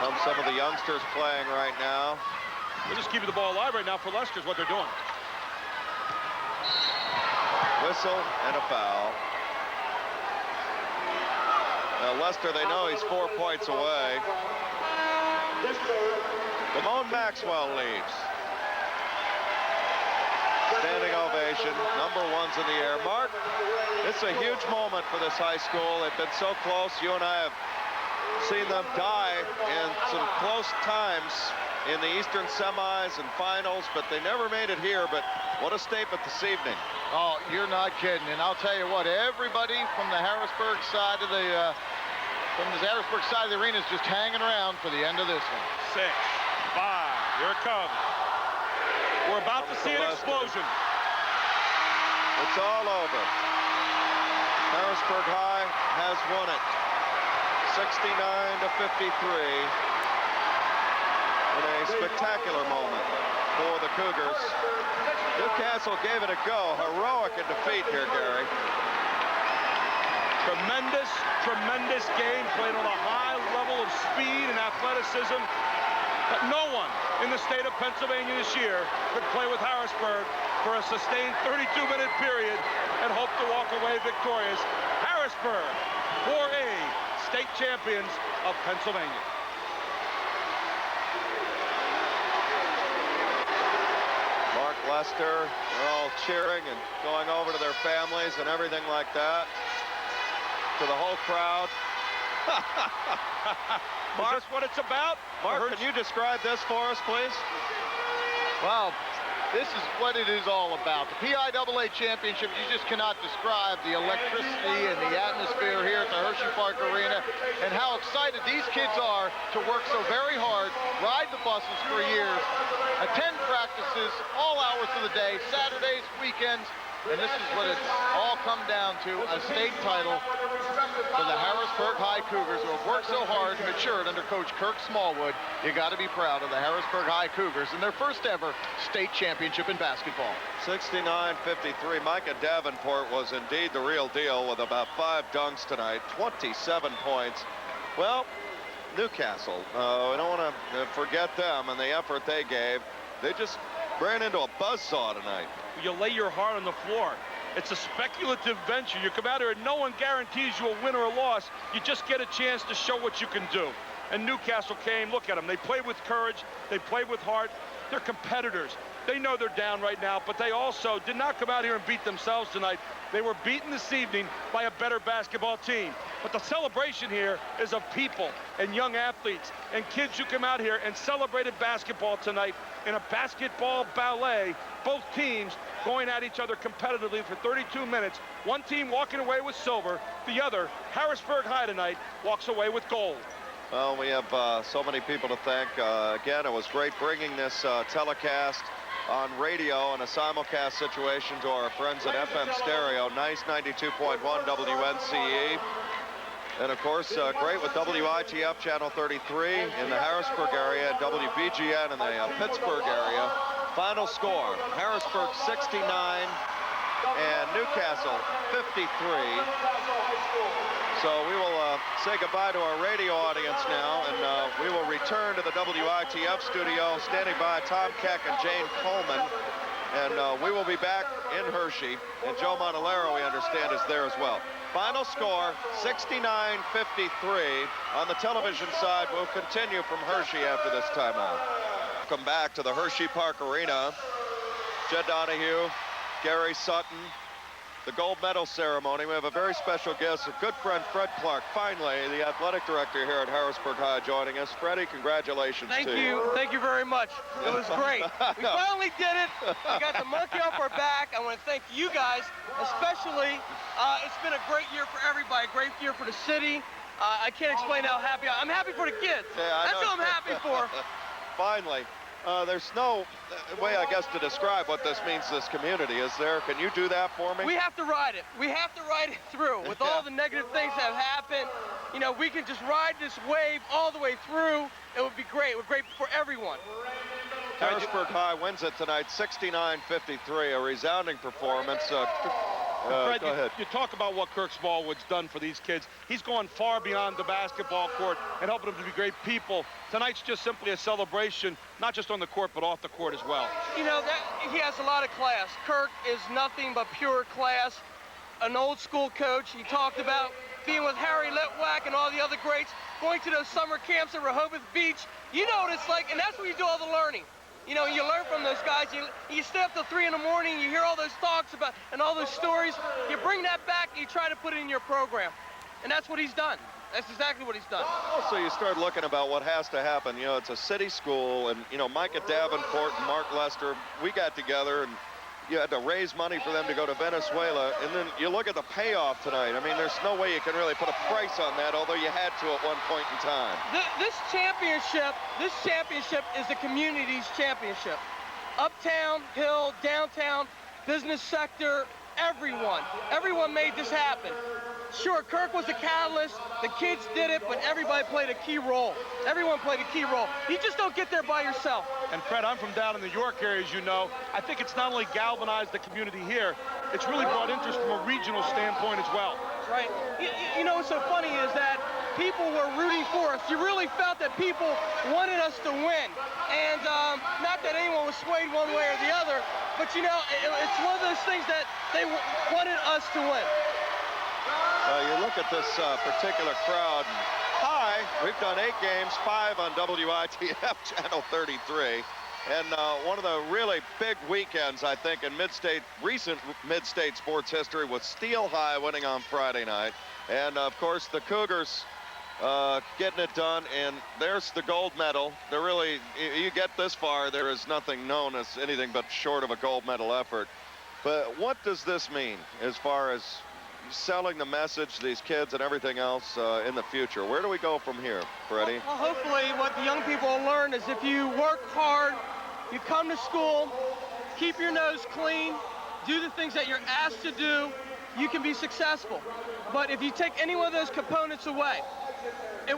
Come some of the youngsters playing right now. They're just keeping the ball alive right now for Leicester is what they're doing. Whistle and a foul. Now Leicester, they know he's 4 points away. Damone Maxwell leads. Standing ovation. Number one's in the air. Mark, it's a huge moment for this high school. They've been so close. You and I have seen them die in some close times in the Eastern semis and finals, but they never made it here. But what a statement this evening. Oh, you're not kidding. And I'll tell you what, everybody from the Harrisburg side of the arena is just hanging around for the end of this one. 6, 5, here it comes. We're about to see an explosion. It's all over. Harrisburg High has won it. 69-53 in a spectacular moment for the Cougars. Newcastle gave it a go. Heroic in defeat here, Gary. Tremendous game played on a high level of speed and athleticism. But no one in the state of Pennsylvania this year could play with Harrisburg for a sustained 32-minute period and hope to walk away victorious. Harrisburg, 4A state champions of Pennsylvania. Mark Lester, they're all cheering and going over to their families and everything like that. To the whole crowd. Mark, is this what it's about? Mark, can you describe this for us, please? Well, this is what it is all about. The PIAA championship, you just cannot describe the electricity and the atmosphere here at the Hersheypark Arena and how excited these kids are to work so very hard, ride the buses for years, attend practices all hours of the day, Saturdays, weekends, and this is what it's all come down to, a state title for the Harrisburg High Cougars, who have worked so hard and matured under Coach Kirk Smallwood. You got to be proud of the Harrisburg High Cougars and their first ever state championship in basketball. 69-53. Micah Davenport was indeed the real deal with about 5 dunks tonight, 27 points. Well, Newcastle, we don't want to forget them and the effort they gave. They just ran into a buzzsaw tonight. You lay your heart on the floor. It's a speculative venture. You come out here and no one guarantees you a win or a loss. You just get a chance to show what you can do. And Newcastle came, look at them. They played with courage. They played with heart. They're competitors. They know they're down right now, but they also did not come out here and beat themselves tonight. They were beaten this evening by a better basketball team. But the celebration here is of people and young athletes and kids who come out here and celebrated basketball tonight in a basketball ballet. Both teams going at each other competitively for 32 minutes. One team walking away with silver. The other, Harrisburg High tonight, walks away with gold. Well, we have so many people to thank. Again, it was great bringing this telecast on radio in a simulcast situation to our friends at FM Stereo. Nice 92.1 WNCE. And, of course, great with WITF Channel 33 in the Harrisburg area, WBGN in the Pittsburgh area. Final score, Harrisburg 69 and Newcastle 53. So we will say goodbye to our radio audience now, and we will return to the WITF studio. Standing by, Tom Keck and Jane Coleman. And we will be back in Hershey. And Joe Montalero, we understand, is there as well. Final score, 69-53. On the television side, we'll continue from Hershey after this timeout. Welcome back to the Hersheypark Arena. Jed Donahue, Gary Sutton, the gold medal ceremony. We have a very special guest, a good friend, Fred Clark, finally, the athletic director here at Harrisburg High, joining us. Freddie, congratulations to you. Thank you very much. It was great. We finally did it. We got the monkey off our back. I want to thank you guys, especially. It's been a great year for everybody, a great year for the city. I can't explain how happy I'm happy for the kids. Yeah, that's what I'm happy for. Finally. There's no way, I guess, to describe what this means to this community, is there? Can you do that for me? We have to ride it. We have to ride it through. With all the negative things that have happened, you know, we can just ride this wave all the way through. It would be great. It would be great for everyone. Harrisburg High wins it tonight, 69-53, a resounding performance. Fred, go ahead. You talk about what Kirk Smallwood's done for these kids. He's gone far beyond the basketball court and helping them to be great people. Tonight's just simply a celebration, not just on the court, but off the court as well. You know, he has a lot of class. Kirk is nothing but pure class. An old school coach. He talked about being with Harry Litwack and all the other greats, going to those summer camps at Rehoboth Beach. You know what it's like, and that's where you do all the learning. You know, you learn from those guys. You stay up till 3 in the morning, you hear all those talks about and all those stories. You bring that back and you try to put it in your program. And that's what he's done. That's exactly what he's done. Also, you start looking about what has to happen. You know, it's a city school, and, you know, Micah Davenport and Mark Lester, we got together, and you had to raise money for them to go to Venezuela. And then you look at the payoff tonight. I mean, there's no way you can really put a price on that, although you had to at one point in time. This championship is the community's championship. Uptown, Hill, downtown, business sector, everyone made this happen. Sure, Kirk was the catalyst, the kids did it, but everybody played a key role. Everyone played a key role. You just don't get there by yourself. And Fred, I'm from down in the York area, as you know. I think it's not only galvanized the community here, it's really brought interest from a regional standpoint as well. Right. You know what's so funny is that people were rooting for us. You really felt that people wanted us to win. And not that anyone was swayed one way or the other, but you know, it's one of those things that they wanted us to win. You look at this particular crowd. Hi, we've done 8 games, 5 on WITF Channel 33. And one of the really big weekends, I think, in recent mid-state sports history was Steel High winning on Friday night. And, of course, the Cougars getting it done. And there's the gold medal. They're really, you get this far, there is nothing known as anything but short of a gold medal effort. But what does this mean as far as selling the message to these kids and everything else in the future? Where do we go from here, Freddie? Well, hopefully what the young people will learn is if you work hard, you come to school, keep your nose clean, do the things that you're asked to do, you can be successful. But if you take any one of those components away,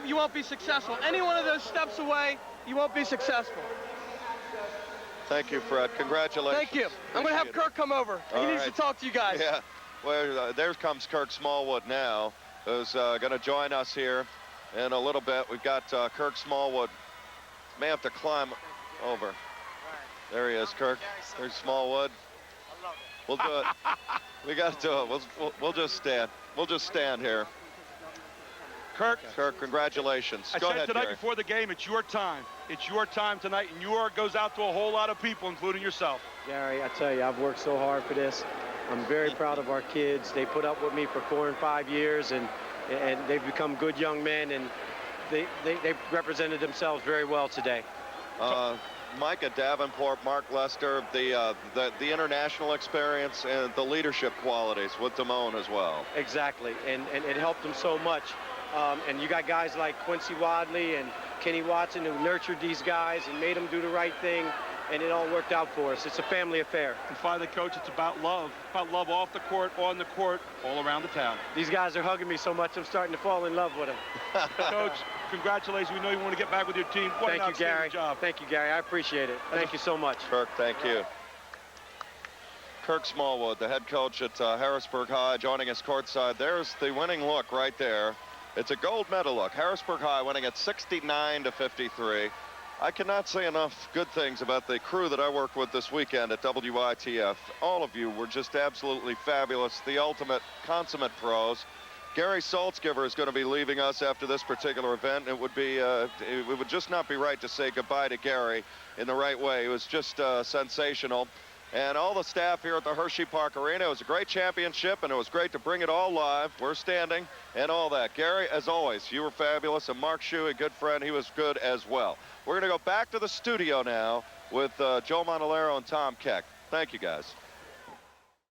you won't be successful. Any one of those steps away, you won't be successful. Thank you, Fred. Congratulations. Thank you. I'm going to have Kirk come over. He needs to talk to you guys. Yeah. Well, there comes Kirk Smallwood now, who's going to join us here in a little bit. We've got Kirk Smallwood. May have to climb over. There he is, Kirk. There's Smallwood. We'll do it. We got to do it. We'll just stand. We'll just stand here. Kirk, congratulations. Go I said ahead, tonight Gary. before the game, it's your time. It's your time tonight, and your goes out to a whole lot of people, including yourself. Gary, I tell you, I've worked so hard for this. I'm very proud of our kids. They put up with me for 4 and 5 years, and they've become good young men, and they represented themselves very well today. Micah Davenport, Mark Lester, the international experience and the leadership qualities with Damone as well. Exactly, and it helped them so much. And you got guys like Quincy Wadley and Kenny Watson who nurtured these guys and made them do the right thing, and it all worked out for us. It's a family affair. And finally, Coach, it's about love off the court, on the court, all around the town. These guys are hugging me so much, I'm starting to fall in love with them. Coach, congratulations. We know you want to get back with your team. What Thank an you, Gary. job. Thank you, Gary. I appreciate it. Thank you so much. Kirk, thank you. Kirk Smallwood, the head coach at Harrisburg High, joining us courtside. There's the winning look right there. It's a gold medal look. Harrisburg High winning at 69-53. I cannot say enough good things about the crew that I worked with this weekend at WITF. All of you were just absolutely fabulous. The ultimate consummate pros. Gary Saltzgiver is going to be leaving us after this particular event. It would just not be right to say goodbye to Gary in the right way. It was just sensational. And all the staff here at the Hersheypark Arena, it was a great championship, and it was great to bring it all live. We're standing and all that. Gary, as always, you were fabulous. And Mark Shue, a good friend, he was good as well. We're going to go back to the studio now with Joe Montalero and Tom Keck. Thank you, guys.